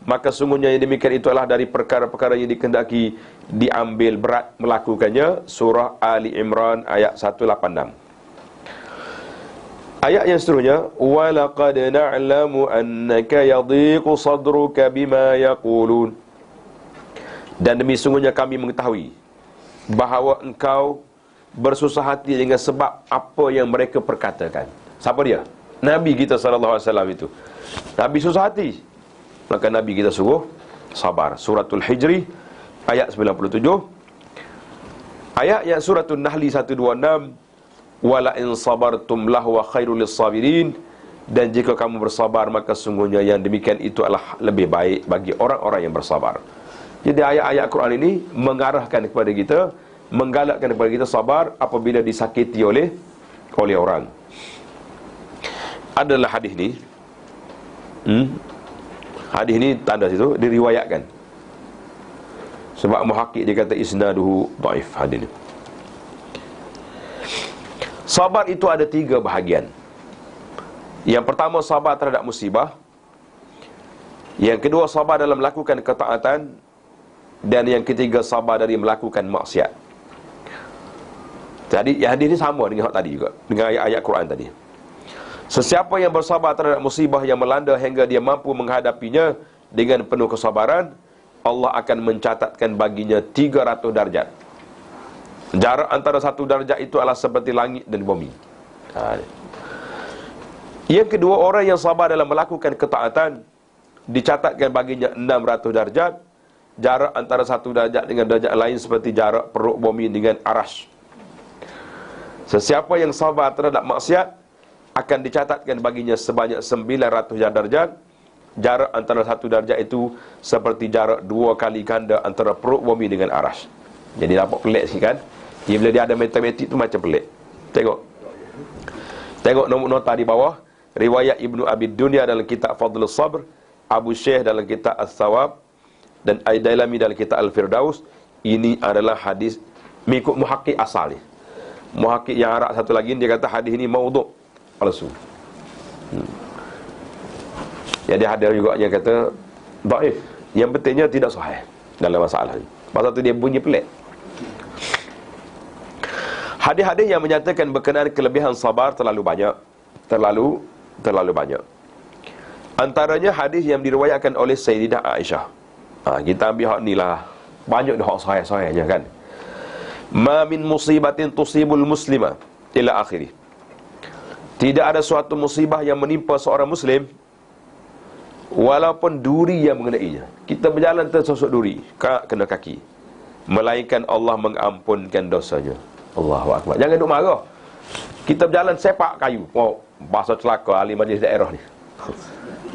maka sungguhnya yang demikian itu adalah dari perkara-perkara yang dikehendaki diambil berat melakukannya. Surah Ali Imran ayat 186. Ayat yang seterusnya, wa laqad na'lamu annaka yadhiqu sadruka bima yaqulun. Dan demi sungguhnya kami mengetahui bahawa engkau bersusah hati dengan sebab apa yang mereka perkatakan. Siapa dia? Nabi kita SAW itu. Nabi susah hati, maka Nabi kita suruh sabar. Suratul Hijri ayat 97. Ayat yang suratul Nahli 126, wala in sabartum lahu wa khairul sabirin, dan jika kamu bersabar maka sungguhnya yang demikian itu adalah lebih baik bagi orang-orang yang bersabar. Jadi ayat-ayat Quran ini mengarahkan kepada kita, menggalakkan kepada kita sabar apabila disakiti oleh orang. Adalah hadis ni, hadis ni tanda situ diriwayatkan. Sebab muhakkik dia kata isnaduhu dhaif hadis ni. Sabar itu ada 3 bahagian. Yang pertama, sabar terhadap musibah. Yang kedua, sabar dalam melakukan ketaatan. Dan yang ketiga, sabar dari melakukan maksiat. Jadi hadis ini sama dengan tadi juga, dengan ayat-ayat Quran tadi. Sesiapa yang bersabar terhadap musibah yang melanda hingga dia mampu menghadapinya dengan penuh kesabaran, Allah akan mencatatkan baginya 300 darjat. Jarak antara satu darjat itu adalah seperti langit dan bumi. Yang kedua, orang yang sabar dalam melakukan ketaatan dicatatkan baginya 600 darjat. Jarak antara satu darjat dengan darjat lain seperti jarak perut bumi dengan arasy. Sesiapa yang sabar terhadap maksiat akan dicatatkan baginya sebanyak 900 darjat. Jarak antara satu darjat itu seperti jarak 2 kali ganda antara perut bumi dengan arasy. Jadi nampak pelik sikit kan? Bila dia ada matematik tu macam pelik. Tengok nombor nota di bawah. Riwayat Ibnu Abi Dunya dalam kitab Fadlus Sabr, Abu Syekh dalam kitab As-Sawab, dan Ad-Dailami dalam kitab Al-Firdaus. Ini adalah hadis mengikut muhakkik asal ni. Muhakkik yang Arab satu lagi dia kata hadis ini maudhu' palsu. Jadi ada juga yang kata dhaif. Yang pentingnya tidak sahih dalam masalah ni. Pasal tu dia bunyi pelik. Hadis-hadis yang menyatakan berkenaan kelebihan sabar terlalu banyak. Terlalu banyak. Antaranya hadis yang diriwayatkan oleh Sayyidah Aisyah. Kita ambil hak ni lah. Banyak dah hak sahih-sahihnya kan. Ma min musibatin tusibul muslima ila akhirih. Tidak ada suatu musibah yang menimpa seorang muslim walaupun duri yang mengenainya. Kita berjalan tersosok duri, kena kaki, melainkan Allah mengampunkan dosanya. Allahu Akbar. Jangan duk marah. Kita berjalan sepak kayu. Bahasa celaka ahli majlis daerah ni.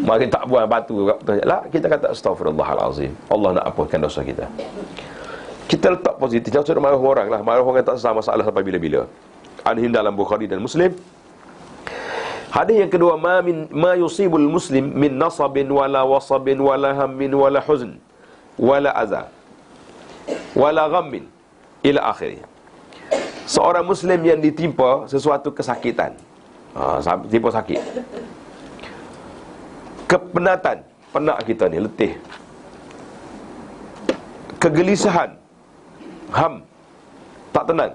Mari tak buang batu lah, kita kata astaghfirullahalazim. Allah nak ampunkan dosa kita. Kita letak positif. Jangan suruh marah orang lah. Marah orang tak sah masalah sampai bila-bila. Anhim dalam Bukhari dan Muslim. Hadis yang kedua, ma yusibul muslim min nasabin wala wasabin wala hammin wala huzn wala adza wala ghammin ila akhirih. Seorang muslim yang ditimpa sesuatu kesakitan, timpa sakit, kepenatan, penat kita ni, letih, kegelisahan, ham, tak tenang,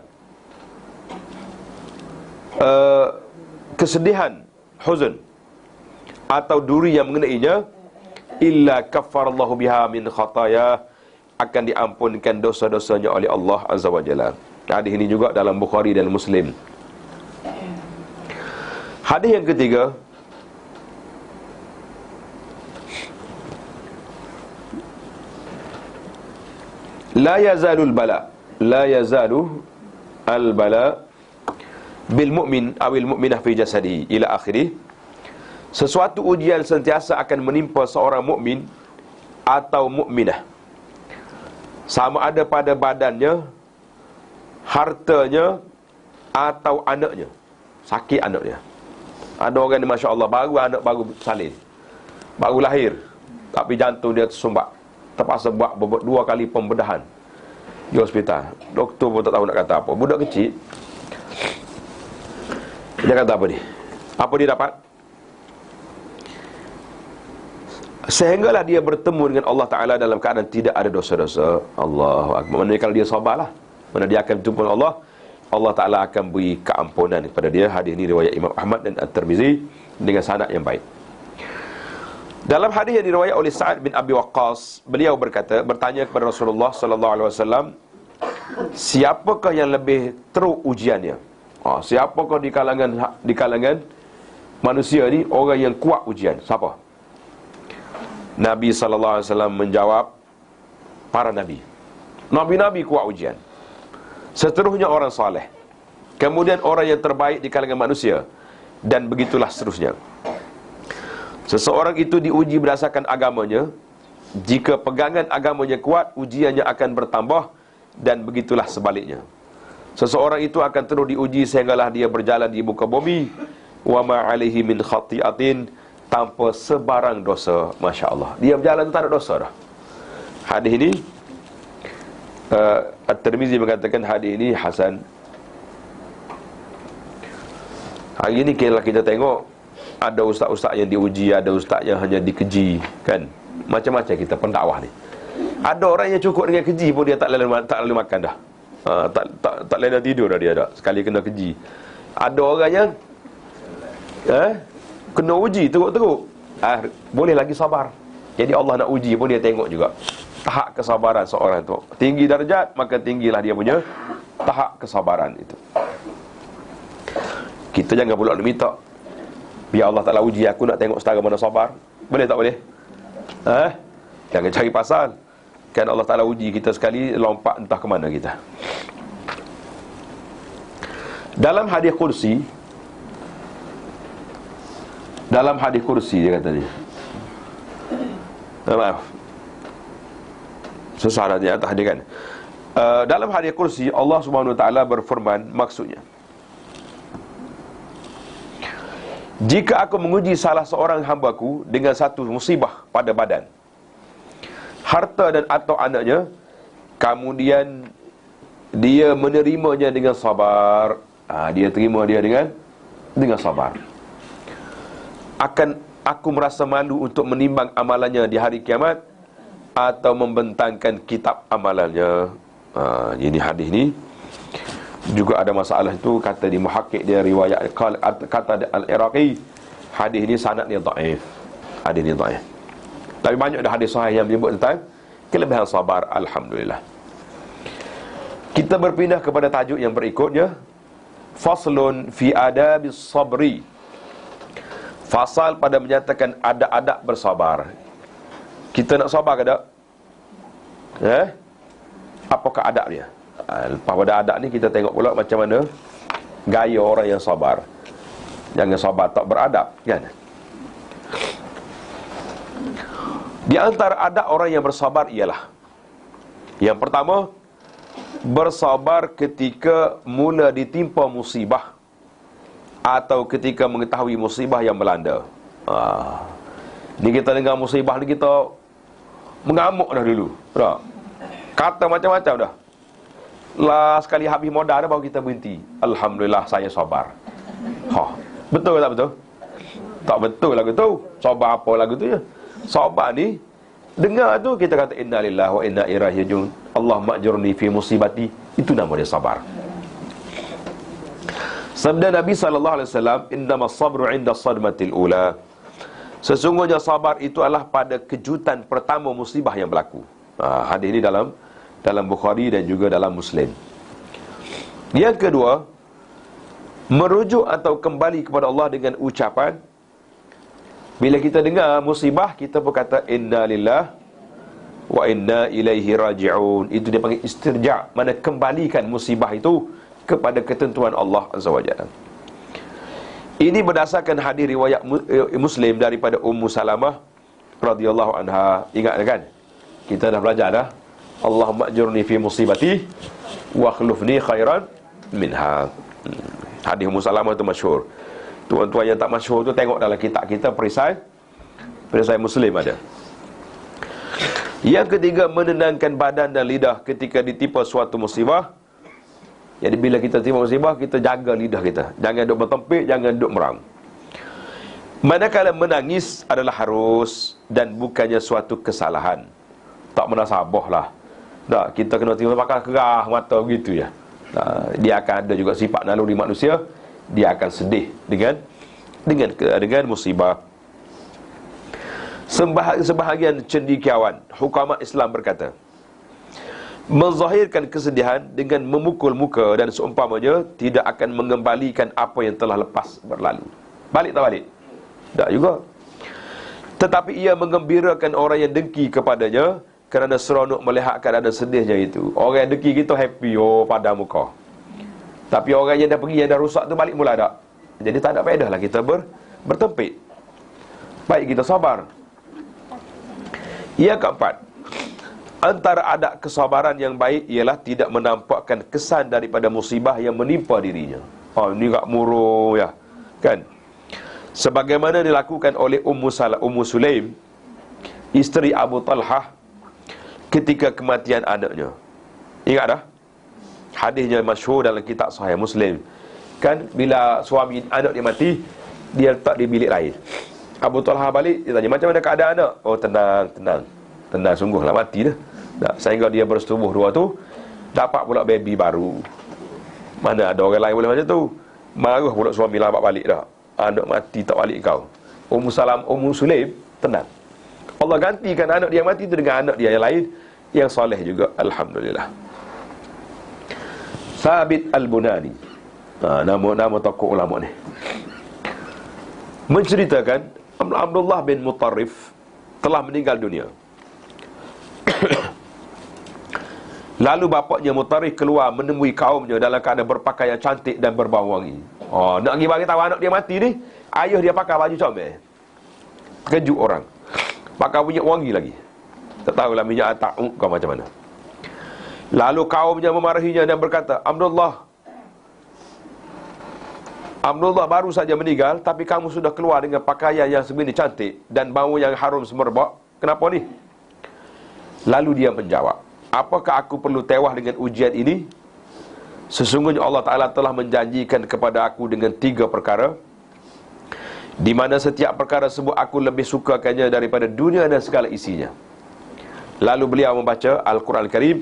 kesedihan, huzn, atau duri yang mengenainya, illa kaffarallahu biha min khataya, akan diampunkan dosa-dosanya oleh Allah Azza wa Jalla. Hadis ini juga dalam Bukhari dan Muslim. Hadis yang ketiga, la yazalul bala, la yazalu al bala bil mu'min awil mu'minah fi jasadihi ila akhirih. Sesuatu ujian sentiasa akan menimpa seorang mukmin atau mukminah, sama ada pada badannya, hartanya, atau anaknya. Sakit anaknya. Ada orang ni Masya Allah, anak baru salin, baru lahir, tapi jantung dia tersumbat, terpaksa buat 2 kali pembedahan di hospital. Doktor pun tak tahu nak kata apa. Budak kecil, dia kata apa ni? Apa dia dapat? Sehinggalah dia bertemu dengan Allah Ta'ala dalam keadaan tidak ada dosa-dosa. Allahu Akbar. Maksudnya kalau dia sabarlah, mana dia akan bertemu dengan Allah, Allah Ta'ala akan beri keampunan kepada dia. Hadis ini riwayat Imam Ahmad dan At-Tirmizi dengan sanad yang baik. Dalam hadis yang diriwayat oleh Sa'ad bin Abi Waqqas, beliau bertanya kepada Rasulullah sallallahu alaihi wasallam, siapakah yang lebih teruk ujiannya? Siapakah di kalangan manusia ni orang yang kuat ujian? Siapa? Nabi SAW menjawab, para Nabi. Nabi-Nabi kuat ujian. Seterusnya orang saleh. Kemudian orang yang terbaik di kalangan manusia. Dan begitulah seterusnya. Seseorang itu diuji berdasarkan agamanya. Jika pegangan agamanya kuat, ujiannya akan bertambah. Dan begitulah sebaliknya. Seseorang itu akan terus diuji sehinggalah dia berjalan di muka bumi. Wa ma alaihi min khati'atin, tanpa sebarang dosa. Masya Allah, dia berjalan tak ada dosa dah. Hadis ini At-Tirmizi mengatakan hadis ini hasan. Hari ini kalau kita tengok, ada ustaz-ustaz yang diuji, ada ustaz yang hanya dikeji, kan? Macam-macam kita pendakwah ni. Ada orang yang cukup dengan keji pun dia tak lalu makan dah. Tak lalu tidur dah dia dah, sekali kena keji. Ada orang yang kena uji teruk-teruk, boleh lagi sabar. Jadi Allah nak uji pun dia tengok juga tahap kesabaran seorang tu. Tinggi darjat, maka tinggilah dia punya tahap kesabaran itu. Kita jangan pula minta, biar Allah Ta'ala uji aku, nak tengok setara mana sabar. Boleh tak boleh? Jangan cari pasal. Kan Allah Ta'ala uji kita sekali, lompat entah ke mana kita. Dalam hadis kursi, dia kata ni, maaf, susah dah dia atas dia kan. Dalam hadis kursi, Allah Subhanahu Wa Ta'ala berfirman, maksudnya, jika aku menguji salah seorang hamba-Ku dengan satu musibah pada badan, harta dan atau anaknya, kemudian dia menerimanya dengan sabar, dia terima dia dengan sabar, akan aku merasa malu untuk menimbang amalannya di hari kiamat atau membentangkan kitab amalannya. Ini hadis ni juga ada masalah itu, kata di muhakkik dia riwayat kata Al-Iraqi, hadis ni sanad dia dhaif. Hadis ni dhaif. Tapi banyak dah hadis sahih yang menyebut tentang kelebihan sabar. Alhamdulillah. Kita berpindah kepada tajuk yang berikutnya, faslun fi adabis sabri. Fasal pada menyatakan adab-adab bersabar. Kita nak sabar ke tak? Apakah adab dia? Lepas pada adab ni kita tengok pula macam mana gaya orang yang sabar. Jangan sabar tak beradab, kan? Di antara adab orang yang bersabar ialah, yang pertama, bersabar ketika mula ditimpa musibah atau ketika mengetahui musibah yang melanda. Ni kita dengar musibah ni kita mengamuk dah dulu, tak? Kata macam-macam dah. Last sekali habis modal dah baru kita berhenti. Alhamdulillah saya sabar. Betul ke tak betul? Tak betul lagu tu. Sabar apa lagu tu ya? Sabar ni, dengar tu kita kata inna lillahi wa inna ilaihi raji'un, Allah ma'jurni fi musibati. Itu nama dia sabar. Sabda Nabi SAW, innamas sabru inda sadmatil ula. Sesungguhnya sabar itu adalah pada kejutan pertama musibah yang berlaku. Hadis ini dalam Bukhari dan juga dalam Muslim. Yang kedua, merujuk atau kembali kepada Allah dengan ucapan, bila kita dengar musibah, kita pun kata inna lillahi wa inna ilaihi raji'un. Itu dia panggil istirja', mana kembalikan musibah itu kepada ketentuan Allah Azza wa Jalla. Ini berdasarkan hadis riwayat Muslim daripada Ummu Salamah radhiyallahu anha. Ingat kan? Kita dah belajar dah. Allahumma ajurni fi musibati wa akhlifni khairan minha. Hadis Ummu Salamah itu masyhur. Tuan-tuan yang tak masyhur tu tengok dalam kitab kita, perisai Muslim ada. Yang ketiga, menenangkan badan dan lidah ketika ditimpa suatu musibah. Jadi bila kita timpa musibah, kita jaga lidah kita. Jangan duk bertempik, jangan duk merang. Manakala menangis adalah harus dan bukannya suatu kesalahan. Tak menasabah lah. Tak, kita kena timpa pakai kerah mata begitu ya. Dia akan ada juga sifat naluri manusia. Dia akan sedih dengan musibah. Sebahagian cendekiawan hukama Islam berkata, menzahirkan kesedihan dengan memukul muka dan seumpamanya tidak akan mengembalikan apa yang telah lepas berlalu. Balik tak balik? Tak juga. Tetapi ia menggembirakan orang yang dengki kepadanya, kerana seronok melihat keadaan sedihnya itu. Orang yang dengki kita happy, oh pada muka. Tapi orang yang dah pergi, yang dah rusak tu balik mula tak. Jadi tak ada faedah lah kita bertempik. Baik, kita sabar. Yang keempat, antara adab kesabaran yang baik ialah tidak menampakkan kesan daripada musibah yang menimpa dirinya. Ini tak murung ya, kan? Sebagaimana dilakukan oleh Ummu Sulaim, isteri Abu Talhah, ketika kematian anaknya. Ingat dah? Hadisnya masyhur dalam kitab Sahih Muslim. Kan bila suami anak dia mati, dia letak di bilik lain. Abu Talhah balik, dia tanya, macam mana keadaan anak? Oh, tenang sungguh lah, mati dah. Sehingga dia bersetubuh dua tu, dapat pula baby baru. Mana ada orang lain boleh macam tu. Marah pula suami lambat balik dah. Anak mati tak balik kau. Ummu Sulaim tenang. Allah gantikan anak dia mati itu dengan anak dia yang lain yang soleh juga, alhamdulillah. Thabit Al-Bunani, nama tokoh ulama ni, menceritakan Abdullah bin Mutarrif telah meninggal dunia. Lalu bapaknya Mutarrif keluar menemui kaumnya dalam keadaan berpakaian cantik dan berbau wangi. Nak pergi bagi tahu anak dia mati ni, ayah dia pakai baju comel. Terkejut orang. Pakai minyak wangi lagi. Tak tahulah minyak atak kau macam mana. Lalu kaumnya memarahinya dan berkata, Abdullah baru saja meninggal, tapi kamu sudah keluar dengan pakaian yang sebegini cantik dan bau yang harum semerbak. Kenapa ni? Lalu dia menjawab, apakah aku perlu tewas dengan ujian ini? Sesungguhnya Allah Ta'ala telah menjanjikan kepada aku dengan 3 perkara, di mana setiap perkara tersebut aku lebih sukakannya daripada dunia dan segala isinya. Lalu beliau membaca Al-Quran Al-Karim,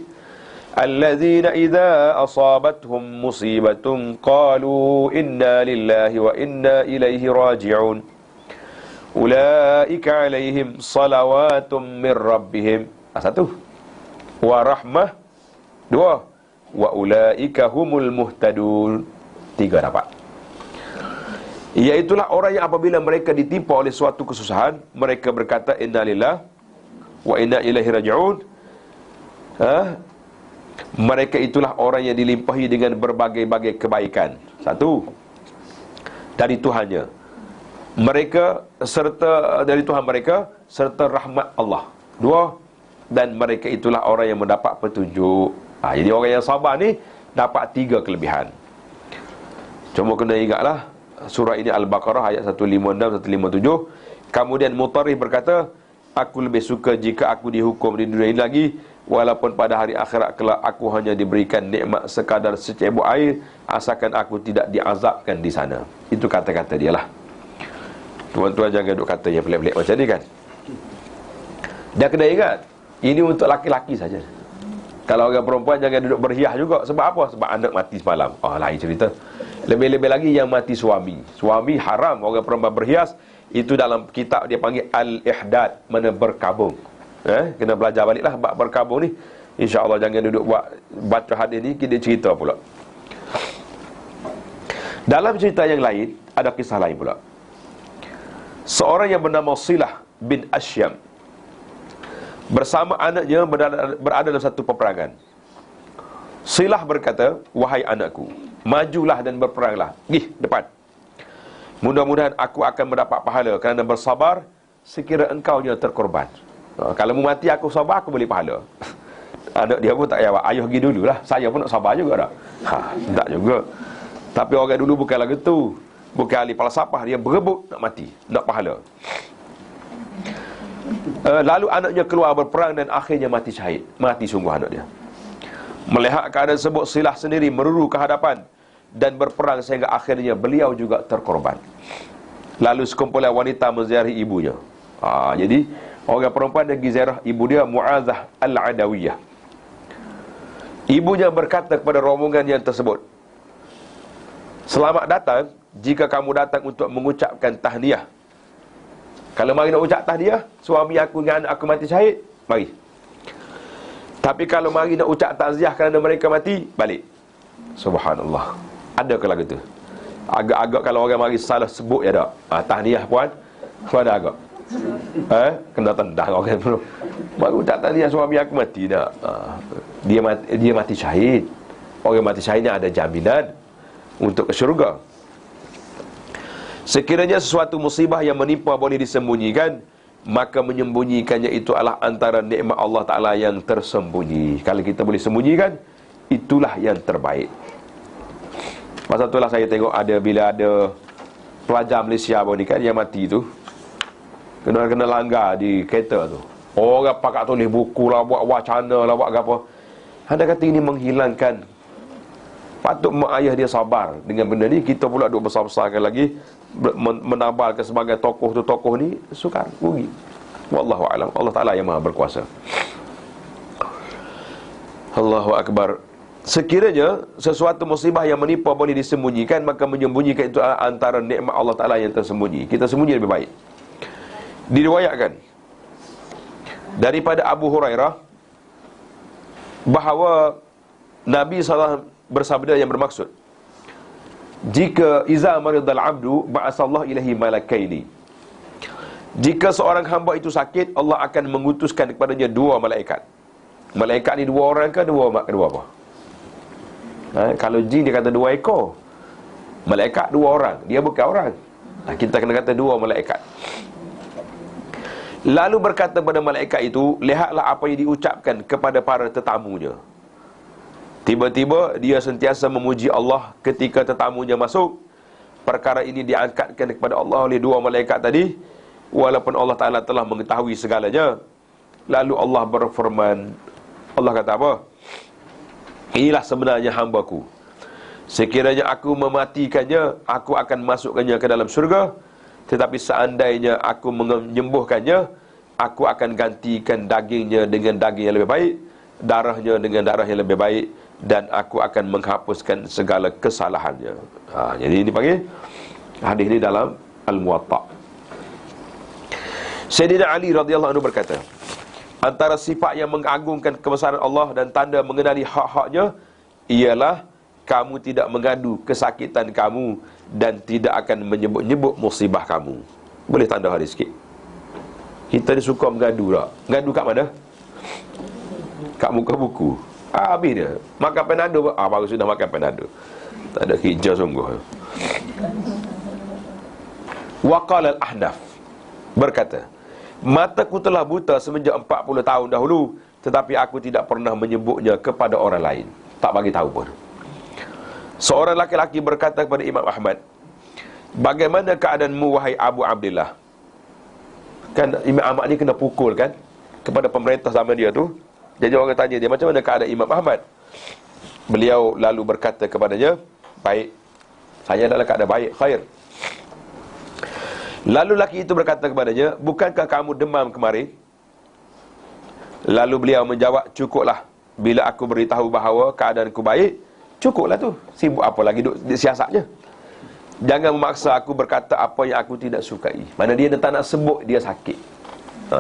allazina idza asabathum musibatun qalu inna lillahi wa inna ilaihi raji'un ulaika alaihim salawatum min rabbihim. 1. Wa rahmah. 2. Wa ulaika humul muhtadun. 3 dapat. Iaitulah orang yang apabila mereka ditimpa oleh suatu kesusahan, mereka berkata inna lillahi wa inna ilaihi raji'un. Mereka itulah orang yang dilimpahi dengan berbagai-bagai kebaikan. 1. Dari Tuhannya. Dari Tuhan mereka serta rahmat Allah. 2. Dan mereka itulah orang yang mendapat petunjuk. Jadi orang yang sabar ni dapat 3 kelebihan. Cuma kena ingatlah, surah ini Al-Baqarah ayat 156, 157. Kemudian Mutarrif berkata, aku lebih suka jika aku dihukum di dunia ini lagi, walaupun pada hari akhirat kelak aku hanya diberikan nikmat sekadar secebok air, asalkan aku tidak diazabkan di sana. Itu kata-kata dia lah. Tuan-tuan jangan duk kata yang pelik-pelik macam ni kan. Dan kena ingat, ini untuk laki-laki saja. Kalau orang perempuan jangan duduk berhias juga. Sebab apa? Sebab anak mati semalam. Lain cerita. Lebih-lebih lagi yang mati suami. Suami haram orang perempuan berhias. Itu dalam kitab dia panggil Al-Ihdad, mana berkabung. Kena belajar balik lah bab berkabung ni. InsyaAllah jangan duduk baca hadis ni, kita cerita pula. Dalam cerita yang lain, ada kisah lain pula. Seorang yang bernama Silah bin Asyam bersama anaknya berada dalam satu peperangan. Silah berkata, wahai anakku, majulah dan berperanglah. Depan. Mudah-mudahan aku akan mendapat pahala kerana bersabar sekira engkaunya terkorban. Kalau mu mati aku sabar, aku boleh pahala. Anak dia pun tak jawab, ayah pergi dululah, saya pun nak sabar juga dah. Tak juga. Tapi orang dulu bukan lagu tu, bukan ahli falsafah, dia berebut nak mati, nak pahala. Lalu anaknya keluar berperang dan akhirnya mati syahid. Mati sungguh anak dia. Melihat keadaan tersebut, Silah sendiri meruru ke hadapan dan berperang sehingga akhirnya beliau juga terkorban. Lalu sekumpulan wanita menziarahi ibunya. Jadi orang perempuan dia pergi ziarah ibu dia, Mu'adzah Al-Adawiyah. Ibunya berkata kepada rombongan yang tersebut, selamat datang jika kamu datang untuk mengucapkan tahniah. Kalau mari nak ucap tahniah, suami aku dengan anak aku mati syahid, mari. Tapi kalau mari nak ucap takziah kerana mereka mati, balik. Subhanallah. Ada ke lagu tu? Agak-agak kalau orang mari salah sebut ya tak. Tahniah puan. Mana agak? Kena tendang orang dulu. Baru tak tahniah suami aku mati dah. Dia mati syahid. Orang mati syahid ni ada jaminan untuk ke syurga. Sekiranya sesuatu musibah yang menimpa boleh disembunyikan, maka menyembunyikannya itu adalah antara nikmat Allah Ta'ala yang tersembunyi. Kalau kita boleh sembunyikan, itulah yang terbaik. Masa itulah saya tengok bila ada pelajar Malaysia ni kan yang mati tu, kena langgar di kereta tu. Orang pakat tulis buku lah, buat wacana lah, buat apa. Anda kata ini menghilangkan. Patut mak ayah dia sabar dengan benda ni. Kita pula duk besar-besarkan lagi, menabalkan sebagai tokoh tu, tokoh ni sukar, rugi. Wallahu a'lam. Allah Ta'ala yang maha berkuasa. Allahu Akbar. Sekiranya sesuatu musibah yang menimpa boleh disembunyikan, maka menyembunyikan itu antara nikmat Allah Ta'ala yang tersembunyi. Kita sembunyi lebih baik. Diriwayatkan daripada Abu Hurairah bahawa Nabi SAW bersabda yang bermaksud, jika iza maridal abdu ba'asallahu ilahi malakaini, jika seorang hamba itu sakit, Allah akan mengutuskan kepadanya 2 malaikat. Malaikat ni 2 orang ke 2 apa? Kalau jin dia kata 2 ekor, malaikat 2 orang, dia bukan orang. Kita kena kata 2 malaikat. Lalu berkata kepada malaikat itu, lihatlah apa yang diucapkan kepada para tetamunya. Tiba-tiba dia sentiasa memuji Allah ketika tetamunya masuk. Perkara ini diangkatkan kepada Allah oleh 2 malaikat tadi, walaupun Allah Ta'ala telah mengetahui segalanya. Lalu Allah berfirman, Allah kata apa? Inilah sebenarnya hamba-Ku. Sekiranya aku mematikannya, aku akan masukkannya ke dalam syurga. Tetapi seandainya aku menyembuhkannya, aku akan gantikan dagingnya dengan daging yang lebih baik, darahnya dengan darah yang lebih baik, dan aku akan menghapuskan segala kesalahannya. Jadi ini panggil hadis ini dalam Al-Muwatta. Sayyidina Ali radhiyallahu anhu berkata, antara sifat yang mengagungkan kebesaran Allah dan tanda mengenali hak-haknya ialah kamu tidak mengadu kesakitan kamu dan tidak akan menyebut-nyebut musibah kamu. Boleh tanda hadis sikit? Kita ni suka mengadu tak? Mengadu kat mana? Kat muka buku. Habis dia makan Panado. Baru sudah makan Panado. Tak ada hijau sungguh. Waqala al-Ahnaf berkata, mataku telah buta semenjak 40 tahun dahulu, tetapi aku tidak pernah menyebutnya kepada orang lain. Tak bagi tahu pun. Seorang laki-laki berkata kepada Imam Ahmad, bagaimana keadaanmu wahai Abu Abdillah? Kan Imam Ahmad ni kena pukul kan kepada pemerintah zaman dia tu. Jadi orang tanya dia, macam mana keadaan Imam Ahmad? Beliau lalu berkata kepadanya, baik, saya dalam keadaan baik, khair. Lalu laki itu berkata kepadanya, bukankah kamu demam kemarin? Lalu beliau menjawab, cukuplah. Bila aku beritahu bahawa keadaanku baik, cukuplah tu. Sibuk apa lagi duk siasatnya. Jangan memaksa aku berkata apa yang aku tidak sukai. Mana dia tak nak sebut dia sakit.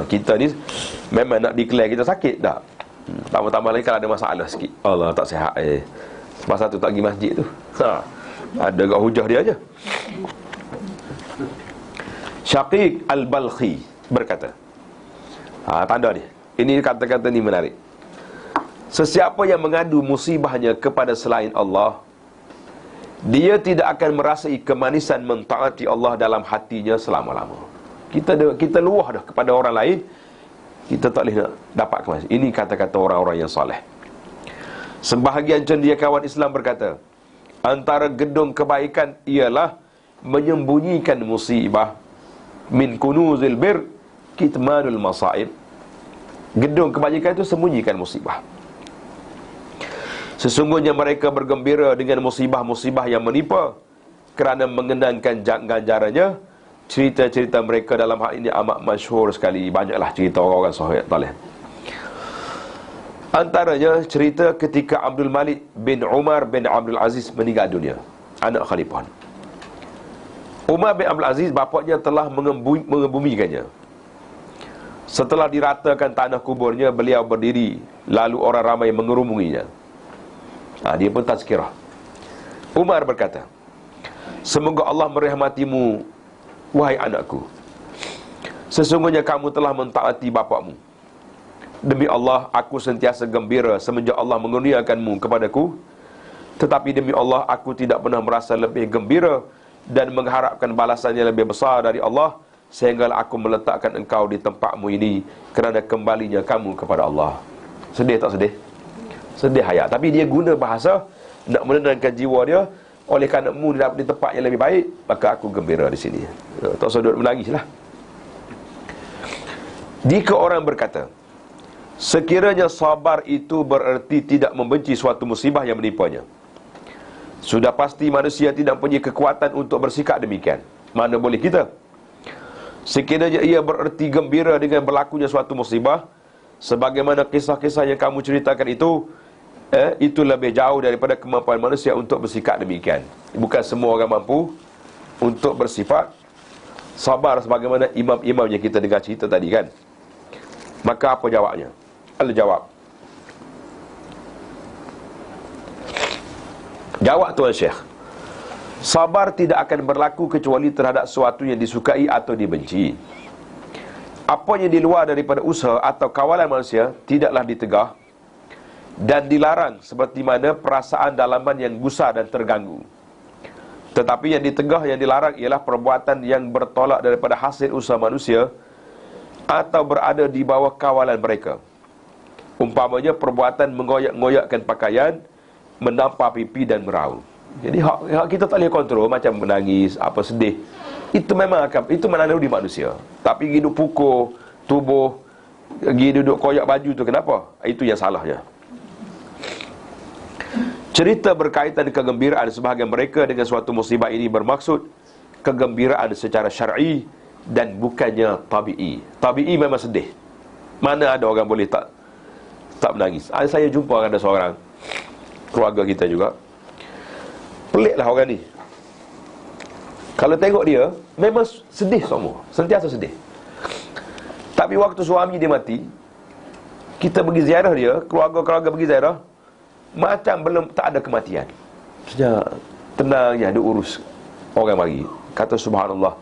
Kita ni memang nak declare kita sakit tak? Tambah-tambah lagi kalau ada masalah sikit, Allah tak sihat pasal tu tak pergi masjid tu. Ada kat hujah dia aja. Syaqiq Al-Balkhi berkata, tanda ni, ini kata-kata ni menarik. Sesiapa yang mengadu musibahnya kepada selain Allah, dia tidak akan merasai kemanisan mentaati Allah dalam hatinya selama-lama. Kita luah dah kepada orang lain, kita tak boleh nak dapat kemanisan. Ini kata-kata orang-orang yang soleh. Sebahagian cendekiawan Islam berkata, antara gedung kebaikan ialah menyembunyikan musibah. Min kunuzil bir kitmanul masaib. Gedung kebajikan itu sembunyikan musibah. Sesungguhnya mereka bergembira dengan musibah-musibah yang menimpa kerana mengenangkan ganjarannya. Cerita-cerita mereka dalam hal ini amat masyhur sekali. Banyaklah cerita orang-orang soleh. Antaranya cerita ketika Abdul Malik bin Umar bin Abdul Aziz meninggal dunia, anak khalifah. Umar bin Abdul Aziz, bapaknya telah mengebumikannya. Setelah diratakan tanah kuburnya, beliau berdiri, lalu orang ramai mengerumunginya. Dia pun tazkirah. Umar berkata, Semoga Allah merahmatimu, wahai anakku. Sesungguhnya kamu telah mentaati bapakmu. Demi Allah, aku sentiasa gembira semenjak Allah mengurniakanmu kepadaku. Tetapi demi Allah, aku tidak pernah merasa lebih gembira dan mengharapkan balasan yang lebih besar dari Allah, sehingga aku meletakkan engkau di tempatmu ini, kerana kembalinya kamu kepada Allah. Sedih tak sedih? Sedih hayat. Tapi dia guna bahasa nak menenangkan jiwa dia. Oleh kerana mu dapat di tempat yang lebih baik, maka aku gembira di sini. Tak usah duduk menangislah. Jika orang berkata, sekiranya sabar itu bererti tidak membenci suatu musibah yang menimpanya, sudah pasti manusia tidak punya kekuatan untuk bersikap demikian. Mana boleh kita? Sekiranya ia bererti gembira dengan berlakunya suatu musibah, sebagaimana kisah-kisah yang kamu ceritakan itu lebih jauh daripada kemampuan manusia untuk bersikap demikian. Bukan semua orang mampu untuk bersifat sabar sebagaimana imam-imam yang kita dengar cerita tadi kan. Maka apa jawabnya? Al-jawab, jawab Tuan Syekh, sabar tidak akan berlaku kecuali terhadap sesuatu yang disukai atau dibenci. Apa yang di luar daripada usaha atau kawalan manusia tidaklah ditegah dan dilarang, seperti mana perasaan dalaman yang gusar dan terganggu. Tetapi yang ditegah, yang dilarang ialah perbuatan yang bertolak daripada hasil usaha manusia atau berada di bawah kawalan mereka. Umpamanya perbuatan mengoyak-ngoyakkan pakaian, menampar pipi dan meraung. Jadi hak kita tak boleh kontrol, macam menangis, apa sedih. Itu memang akan, itu menaluri manusia. Tapi hidup pukul tubuh, pergi duduk koyak baju tu kenapa? Itu yang salahnya. Cerita berkaitan kegembiraan sebahagian mereka dengan suatu musibah ini bermaksud kegembiraan secara syar'i dan bukannya tabi'i. Tabi'i memang sedih. Mana ada orang boleh tak menangis? Saya jumpa ada seorang keluarga kita juga. Peliklah orang ni. Kalau tengok dia, memang sedih semua, sentiasa sedih. Tapi waktu suami dia mati, kita pergi ziarah dia, keluarga-keluarga pergi ziarah, macam belum tak ada kematian. Sejak tenangnya ada urus orang mari. Kata subhanallah,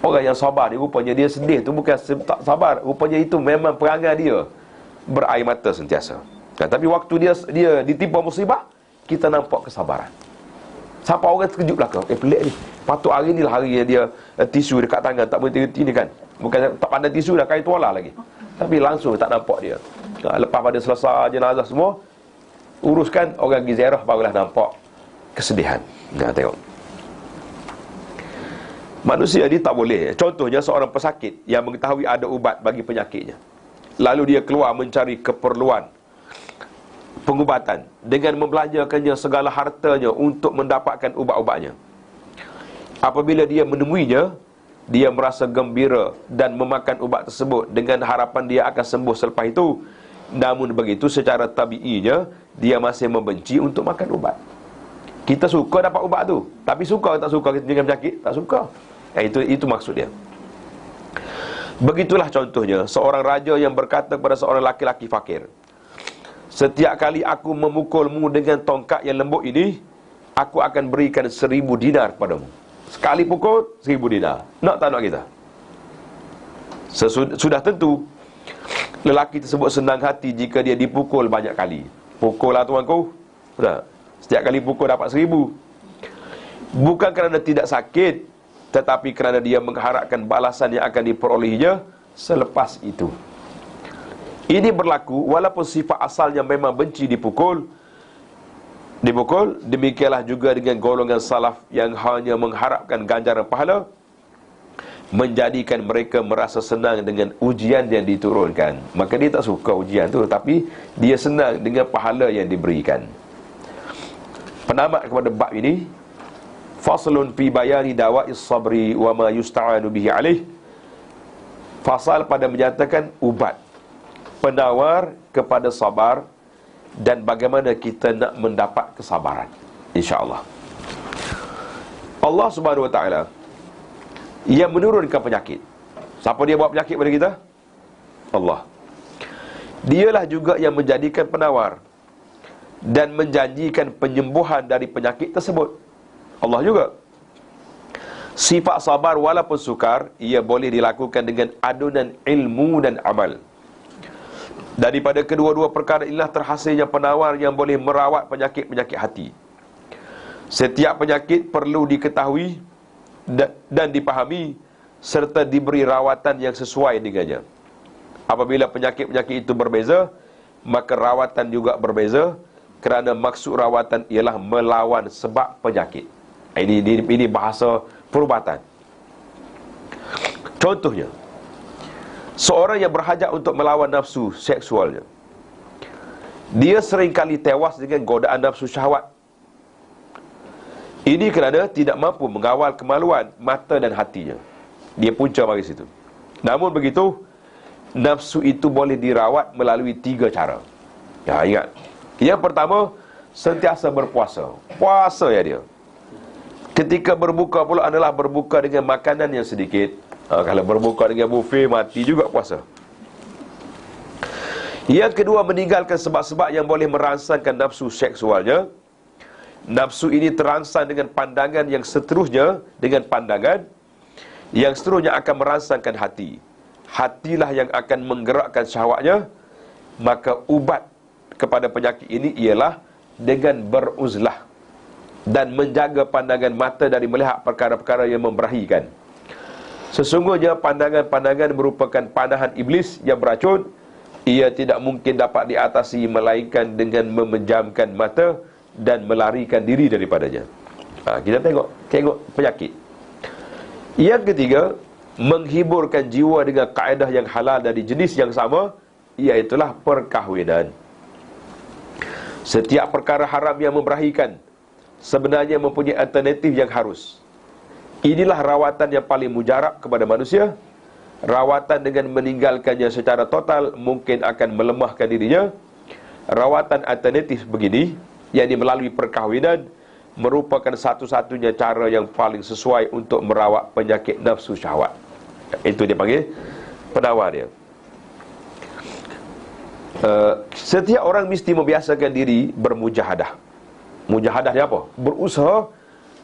orang yang sabar ni rupanya dia sedih tu bukan tak sabar, rupanya itu memang perangai dia berair mata sentiasa. Tapi waktu dia ditimpa musibah, kita nampak kesabaran. Siapa orang terkejut belakang, pelik ni, patut hari ni lah hari yang dia tisu dekat tangan, tak boleh ni kan. Bukan tak pandai tisu dah, kain tuala lagi. Tapi langsung tak nampak dia. Lepas pada selesai jenazah semua, uruskan orang pergi ziarah, barulah nampak kesedihan. Tengok, manusia ni tak boleh. Contohnya seorang pesakit yang mengetahui ada ubat bagi penyakitnya, lalu dia keluar mencari keperluan pengubatan dengan membelanjakannya segala hartanya untuk mendapatkan ubat-ubatnya. Apabila dia menemuinya, dia merasa gembira dan memakan ubat tersebut dengan harapan dia akan sembuh selepas itu. Namun begitu, secara tabi'inya dia masih membenci untuk makan ubat. Kita suka dapat ubat tu, tapi suka tak suka kita dengan penyakit? Tak suka. Itu maksud dia. Begitulah contohnya seorang raja yang berkata kepada seorang laki-laki fakir, setiap kali aku memukulmu dengan tongkat yang lembut ini, aku akan berikan 1000 dinar kepadamu. Sekali pukul 1000 dinar. Nak tak nak kita? Sudah tentu lelaki tersebut senang hati jika dia dipukul banyak kali. Pukul lah tuanku. Sudah. Setiap kali pukul dapat 1000. Bukan kerana tidak sakit, tetapi kerana dia mengharapkan balasan yang akan diperolehinya selepas itu. Ini berlaku walaupun sifat asalnya memang benci dipukul. Demikianlah juga dengan golongan salaf yang hanya mengharapkan ganjaran pahala, menjadikan mereka merasa senang dengan ujian yang diturunkan. Maka dia tak suka ujian tu, tapi dia senang dengan pahala yang diberikan. Penamat kepada bab ini, faslun fi bayani dawa'is sabri wa ma yusta'anu bihi alaih. Fasal pada menyatakan ubat, penawar kepada sabar, dan bagaimana kita nak mendapat kesabaran, insya-Allah. Allah Subhanahu wa taala yang menurunkan penyakit. Siapa dia bawa penyakit pada kita? Allah. Dialah juga yang menjadikan penawar dan menjanjikan penyembuhan dari penyakit tersebut. Allah juga. Sifat sabar walaupun sukar, ia boleh dilakukan dengan adunan ilmu dan amal. Daripada kedua-dua perkara inilah terhasilnya penawar yang boleh merawat penyakit-penyakit hati. Setiap penyakit perlu diketahui dan dipahami serta diberi rawatan yang sesuai dengannya. Apabila penyakit-penyakit itu berbeza, maka rawatan juga berbeza, kerana maksud rawatan ialah melawan sebab penyakit. Ini bahasa perubatan. Contohnya, seorang yang berhajat untuk melawan nafsu seksualnya, dia seringkali tewas dengan godaan nafsu syahwat. Ini kerana tidak mampu mengawal kemaluan mata dan hatinya. Dia punca mari situ. Namun begitu, nafsu itu boleh dirawat melalui 3 cara. Ya, ingat. Yang pertama, sentiasa berpuasa. Puasa ya dia. Ketika berbuka pula adalah berbuka dengan makanan yang sedikit. Kalau berbuka dengan buffet, mati juga puasa. Yang kedua, meninggalkan sebab-sebab yang boleh merangsangkan nafsu seksualnya. Nafsu ini terangsang dengan pandangan yang seterusnya, dengan pandangan yang seterusnya akan merangsangkan hati. Hatilah yang akan menggerakkan syahwatnya. Maka ubat kepada penyakit ini ialah dengan beruzlah dan menjaga pandangan mata dari melihat perkara-perkara yang memberahikan. Sesungguhnya pandangan-pandangan merupakan panahan iblis yang beracun. Ia tidak mungkin dapat diatasi melainkan dengan memejamkan mata dan melarikan diri daripadanya. Kita tengok penyakit. Yang ketiga, menghiburkan jiwa dengan kaedah yang halal dari jenis yang sama, iaitulah perkahwinan. Setiap perkara haram yang memberahikan sebenarnya mempunyai alternatif yang harus. Inilah rawatan yang paling mujarab kepada manusia. Rawatan dengan meninggalkannya secara total mungkin akan melemahkan dirinya. Rawatan alternatif begini, yakni melalui perkahwinan, merupakan satu-satunya cara yang paling sesuai untuk merawat penyakit nafsu syahwat. Itu dia panggil penawar dia. Setiap orang mesti membiasakan diri bermujahadah. Mujahadah ni apa? Berusaha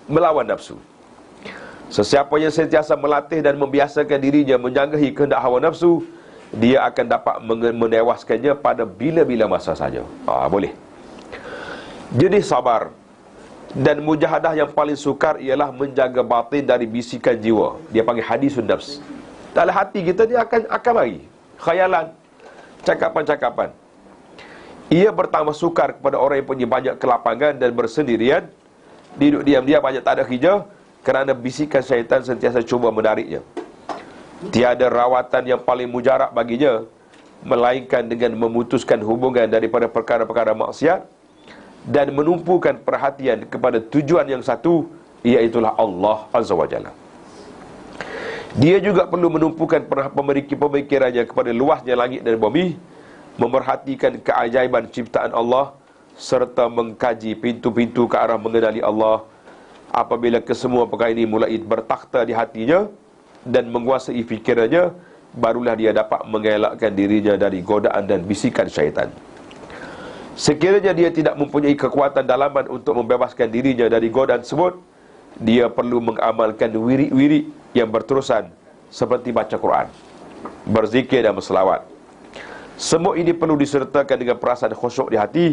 melawan nafsu. Sesiapa yang sentiasa melatih dan membiasakan dirinya menjanggahi kehendak hawa nafsu, dia akan dapat menewaskannya pada bila-bila masa saja. Boleh. Jadi sabar dan mujahadah yang paling sukar ialah menjaga batin dari bisikan jiwa. Dia panggil hadisun nafs. Dalam hati kita dia akan mari khayalan, cakapan-cakapan. Ia bertambah sukar kepada orang yang punya banyak kelapangan dan bersendirian, duduk diam-diam banyak tak ada kerja, kerana bisikan syaitan sentiasa cuba menariknya. Tiada rawatan yang paling mujarab baginya melainkan dengan memutuskan hubungan daripada perkara-perkara maksiat dan menumpukan perhatian kepada tujuan yang satu, iaitulah Allah Azza wa Jalla. Dia juga perlu menumpukan pemikirannya kepada luasnya langit dan bumi, memerhatikan keajaiban ciptaan Allah, serta mengkaji pintu-pintu ke arah mengenali Allah. Apabila kesemua perkara ini mulai bertakhta di hatinya dan menguasai fikirannya, barulah dia dapat mengelakkan dirinya dari godaan dan bisikan syaitan. Sekiranya dia tidak mempunyai kekuatan dalaman untuk membebaskan dirinya dari godaan tersebut, dia perlu mengamalkan wirid-wirid yang berterusan seperti baca Quran, berzikir dan berselawat. Semua ini perlu disertakan dengan perasaan khusyuk di hati,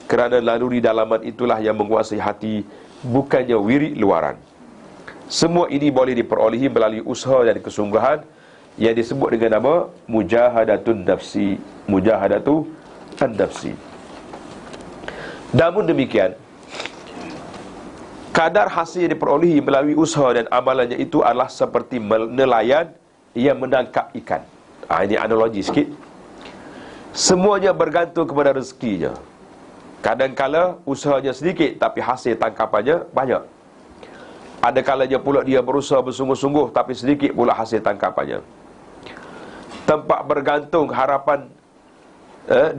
kerana laluri dalaman itulah yang menguasai hati, bukannya wirid luaran. Semua ini boleh diperolehi melalui usaha dan kesungguhan yang disebut dengan nama mujahadatun nafsi. Mujahadatu an-nafsi. Namun demikian, kadar hasil yang diperolehi melalui usaha dan amalannya itu adalah seperti nelayan yang menangkap ikan. Ini analogi sikit. Semuanya bergantung kepada rezekinya. Kadang-kala usahanya sedikit tapi hasil tangkapannya banyak. Ada kalanya pula dia berusaha bersungguh-sungguh tapi sedikit pula hasil tangkapannya. Tempat bergantung harapan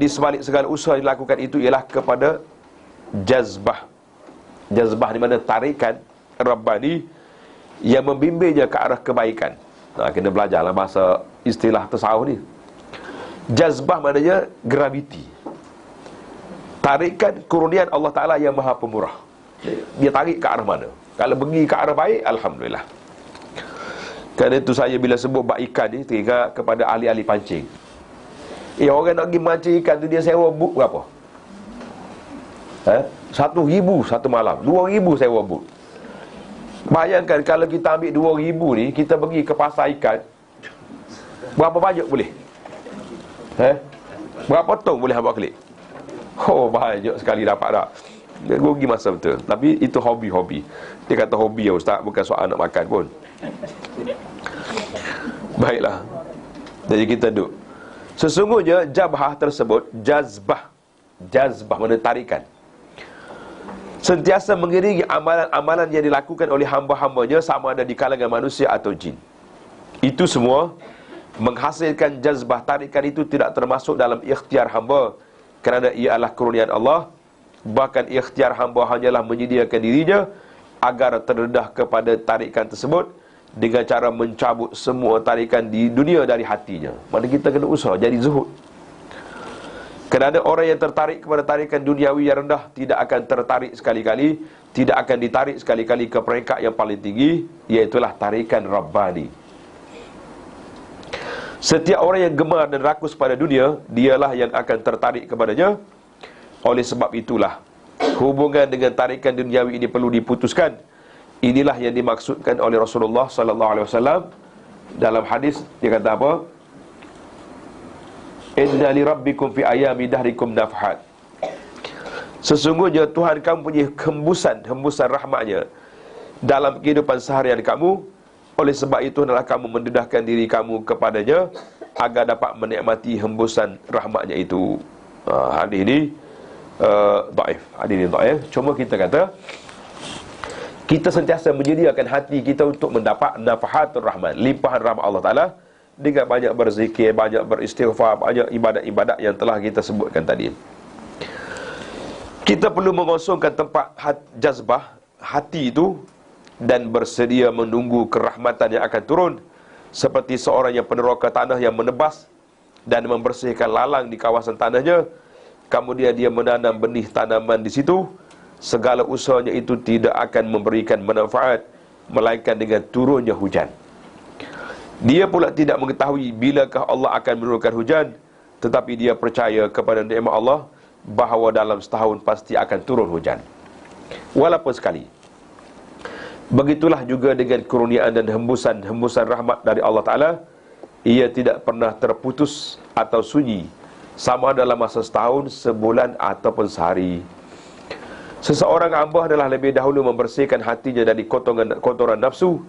di sebalik segala usaha yang dilakukan itu ialah kepada jazbah. Jazbah di mana tarikan Rabbani yang membimbingnya ke arah kebaikan. Kena belajarlah bahasa istilah tasawuf ni. Jazbah maknanya graviti. Tarikan kurnian Allah Ta'ala yang maha pemurah. Dia tarik ke arah mana? Kalau pergi ke arah baik, alhamdulillah. Kerana itu saya bila sebut bak ikan ni teringat kepada ahli-ahli pancing. Orang nak pergi mancing ikan tu dia sewa boot berapa? 1,000 satu malam, 2,000 sewa boot. Bayangkan kalau kita ambil 2,000 ni, kita pergi ke pasar ikan, berapa banyak boleh? Berapa tong boleh buat klik? Oh, banyak sekali dapat tak? Rugi masa betul. Tapi itu hobi-hobi. Dia kata hobi ya ustaz, bukan soal nak makan pun. Baiklah. Jadi kita duduk. Sesungguhnya jabhah tersebut, jazbah mana tarikan, sentiasa mengiringi amalan-amalan yang dilakukan oleh hamba-hambanya, sama ada di kalangan manusia atau jin. Itu semua menghasilkan jazbah. Tarikan itu tidak termasuk dalam ikhtiar hamba, kerana ia adalah kurniaan Allah. Bahkan ikhtiar hamba hanyalah menyediakan dirinya agar terdedah kepada tarikan tersebut dengan cara mencabut semua tarikan di dunia dari hatinya. Mana kita kena usaha jadi zuhud. Kerana orang yang tertarik kepada tarikan duniawi yang rendah tidak akan tertarik sekali-kali, tidak akan ditarik sekali-kali ke peringkat yang paling tinggi, iaitulah tarikan Rabbani. Setiap orang yang gemar dan rakus pada dunia, dialah yang akan tertarik kepadanya. Oleh sebab itulah, hubungan dengan tarikan duniawi ini perlu diputuskan. Inilah yang dimaksudkan oleh Rasulullah SAW dalam hadis. Dia kata apa? Inna li rabbikum fi ayami dahrikum nafhat. Sesungguhnya Tuhan kamu punya hembusan rahmatnya dalam kehidupan seharian kamu. Oleh sebab itu hendaklah kamu mendedahkan diri kamu kepadanya agar dapat menikmati hembusan rahmatnya itu. Hadis ini dhaif. Hadis ini dhaif. Cuma kita kata, kita sentiasa menyediakan hati kita untuk mendapat nafahatur rahman, limpahan rahmat Allah Ta'ala, dengan banyak berzikir, banyak beristighfar, banyak ibadat-ibadat yang telah kita sebutkan tadi. Kita perlu mengosongkan tempat jazbah hati itu dan bersedia menunggu kerahmatan yang akan turun, seperti seorang yang peneroka tanah yang menebas dan membersihkan lalang di kawasan tanahnya. Kemudian dia menanam benih tanaman di situ. Segala usahanya itu tidak akan memberikan manfaat melainkan dengan turunnya hujan. Dia pula tidak mengetahui bilakah Allah akan menurunkan hujan, tetapi dia percaya kepada nikmat Allah bahawa dalam setahun pasti akan turun hujan, walaupun sekali. Begitulah juga dengan kurniaan dan hembusan rahmat dari Allah Ta'ala. Ia tidak pernah terputus atau sunyi, sama dalam masa setahun, sebulan ataupun sehari. Seseorang hamba adalah lebih dahulu membersihkan hatinya dari kotoran nafsu,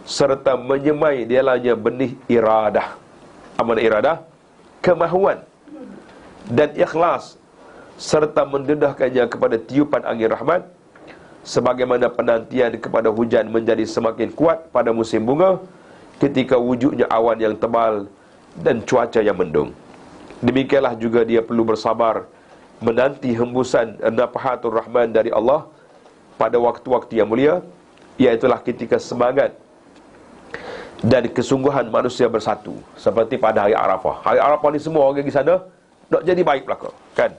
serta menyemai dialahnya benih iradah. Amanah iradah? Kemahuan dan ikhlas, serta mendedahkannya kepada tiupan angin rahmat, sebagaimana penantian kepada hujan menjadi semakin kuat pada musim bunga, ketika wujudnya awan yang tebal dan cuaca yang mendung. Demikianlah juga dia perlu bersabar menanti hembusan nafahatur rahman dari Allah pada waktu-waktu yang mulia, iaitulah ketika semangat dan kesungguhan manusia bersatu, seperti pada hari Arafah. Hari Arafah ni semua orang pergi sana nak jadi baik belaka, kan?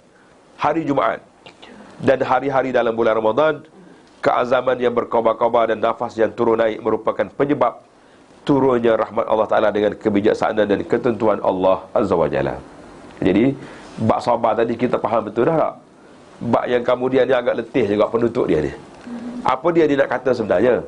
Hari Jumaat dan hari-hari dalam bulan Ramadan, keazaman yang berkobar-kobar dan nafas yang turun naik merupakan penyebab turunnya rahmat Allah Ta'ala dengan kebijaksanaan dan ketentuan Allah Azza wa Jalla. Jadi bab sabar tadi kita faham betul dah tak? Bab yang kemudian dia agak letih juga penutup dia ni. Apa dia nak kata sebenarnya?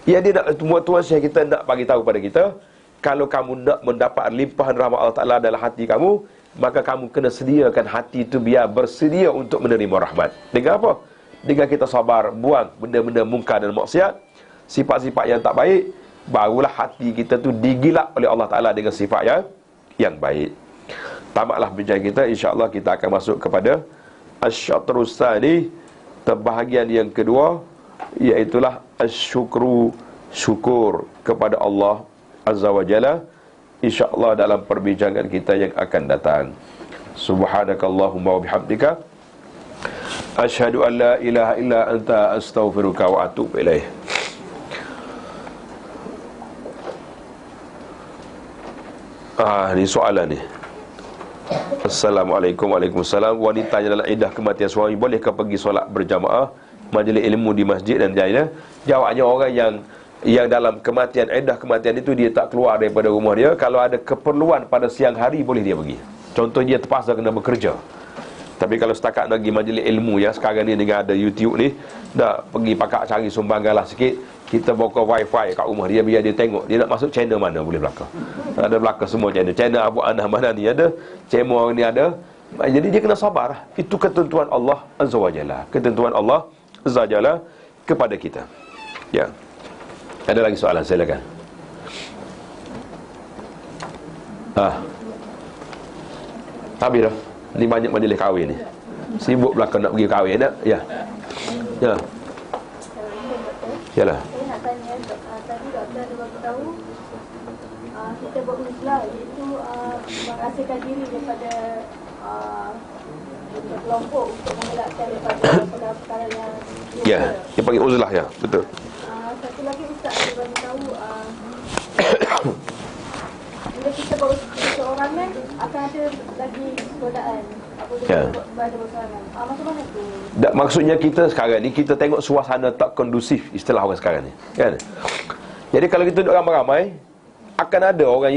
Ya, dia nak, Tuan Syekh kita nak bagi tahu pada kita, kalau kamu nak mendapat limpahan rahmat Allah Ta'ala dalam hati kamu, maka kamu kena sediakan hati itu biar bersedia untuk menerima rahmat. Dengan apa? Dengan kita sabar, buang benda-benda mungkar dan maksiat, sifat-sifat yang tak baik, barulah hati kita tu digilap oleh Allah Ta'ala dengan sifat yang baik. Tamatlah bincang kita. InsyaAllah kita akan masuk kepada Asy-Syatrus Tsani, terbahagian yang kedua, iaitulah asyukru, syukur kepada Allah Azza wa Jalla, InsyaAllah dalam perbincangan kita yang akan datang. Subhanakallahumma wa bihamdika, asyhadu an la ilaha illa anta, astaghfiruka wa atubu ilaih. Ni soalan ni. Assalamualaikum. Waalaikumsalam. Wanita yang dalam iddah kematian suami, bolehkah pergi solat berjamaah majlis ilmu di masjid dan lainnya? Jawabnya, orang yang yang dalam kematian, iddah kematian itu dia tak keluar daripada rumah dia. Kalau ada keperluan pada siang hari, boleh dia pergi. Contoh dia terpaksa kena bekerja. Tapi kalau setakat lagi majlis ilmu ya, sekarang ni dengan ada YouTube ni, dah pergi pakak cari sumbangan lah sikit, kita buka wifi kat rumah dia, biar dia tengok dia nak masuk channel mana boleh belakang. Ada belakang semua channel Abu Anah mana ni ada, Cemor ni ada. Jadi dia kena sabar lah. Itu ketentuan Allah Azza wa Jalla, ketentuan Allah Azza wa Jalla kepada kita. Ya. Ada lagi soalan, silakan. Habis dah. Ni banyak majlis kahwin ni. Sibuk belakang nak pergi kahwin tak? Ya. Ya. Yalah. Saya nak tanya, tadi doktor ada bagi tahu kita beruzlah, iaitu mengasihkan diri daripada kelompok untuk mengelakkan daripada perkara-perkara yang Ya, dia panggil uzlah ya, betul. Satu lagi Ustaz ada bagi tahu bila kita berseorangan akan ada lagi godaan apabila Ya. berada berseorangan. Macam mana tu? Maksudnya kita sekarang ni, kita tengok suasana tak kondusif, istilah orang sekarang ni, kan? Jadi kalau kita duduk ramai-ramai, akan ada orang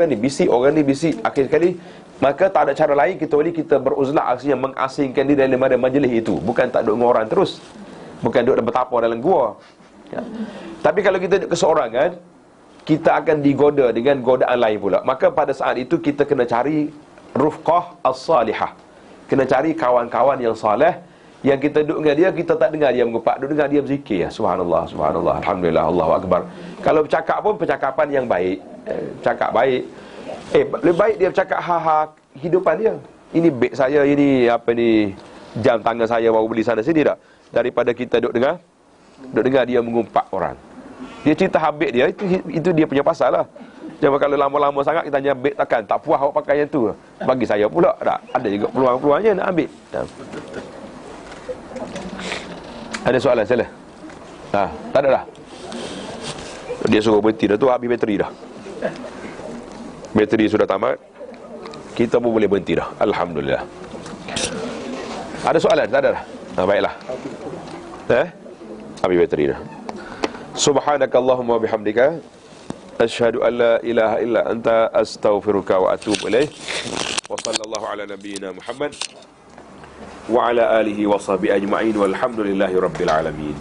ni bisik, orang ni bisik. Akhir sekali, maka tak ada cara lain kecuali kita beruzlah, aksinya mengasingkan diri daripada majlis itu. Bukan tak duduk dengan orang terus, bukan duduk bertapa dalam gua ya. Tapi kalau kita duduk keseorangan, kita akan digoda dengan godaan lain pula. Maka pada saat itu kita kena cari rufqah as-salihah, kena cari kawan-kawan yang saleh, yang kita duduk dengan dia, kita tak dengar dia mengupak, duduk dengan dia berzikir ya. Subhanallah, subhanallah, alhamdulillah, Allahu akbar. Kalau bercakap pun percakapan yang baik, cakap baik. Lebih baik dia bercakap kehidupan dia. Ini beg saya, ini apa ni, jam tangan saya baru beli sana sini tak, daripada kita duduk dengar dia mengumpat orang. Dia cerita habis dia, itu dia punya pasal lah. Jangan kalau lama-lama sangat kita tanya beg takkan tak puas awak pakai yang tu. Bagi saya pula tak ada juga peluang-peluangnya nak ambil. Ada soalan sila? Tak ada dah. Dia suruh berhenti dah tu, habis bateri dah. Bateri sudah tamat, kita pun boleh berhenti dah. Alhamdulillah. Ada soalan? Tak ada dah. Baiklah. Habis bateri dah. Subhanakallahumma bihamdika asyhadu an la ilaha illa anta astaghfiruka wa atubu ilaih. Wa sallallahu ala nabiyyina Muhammad wa ala alihi wa sahbihi ajma'in walhamdulillahi rabbil alamin.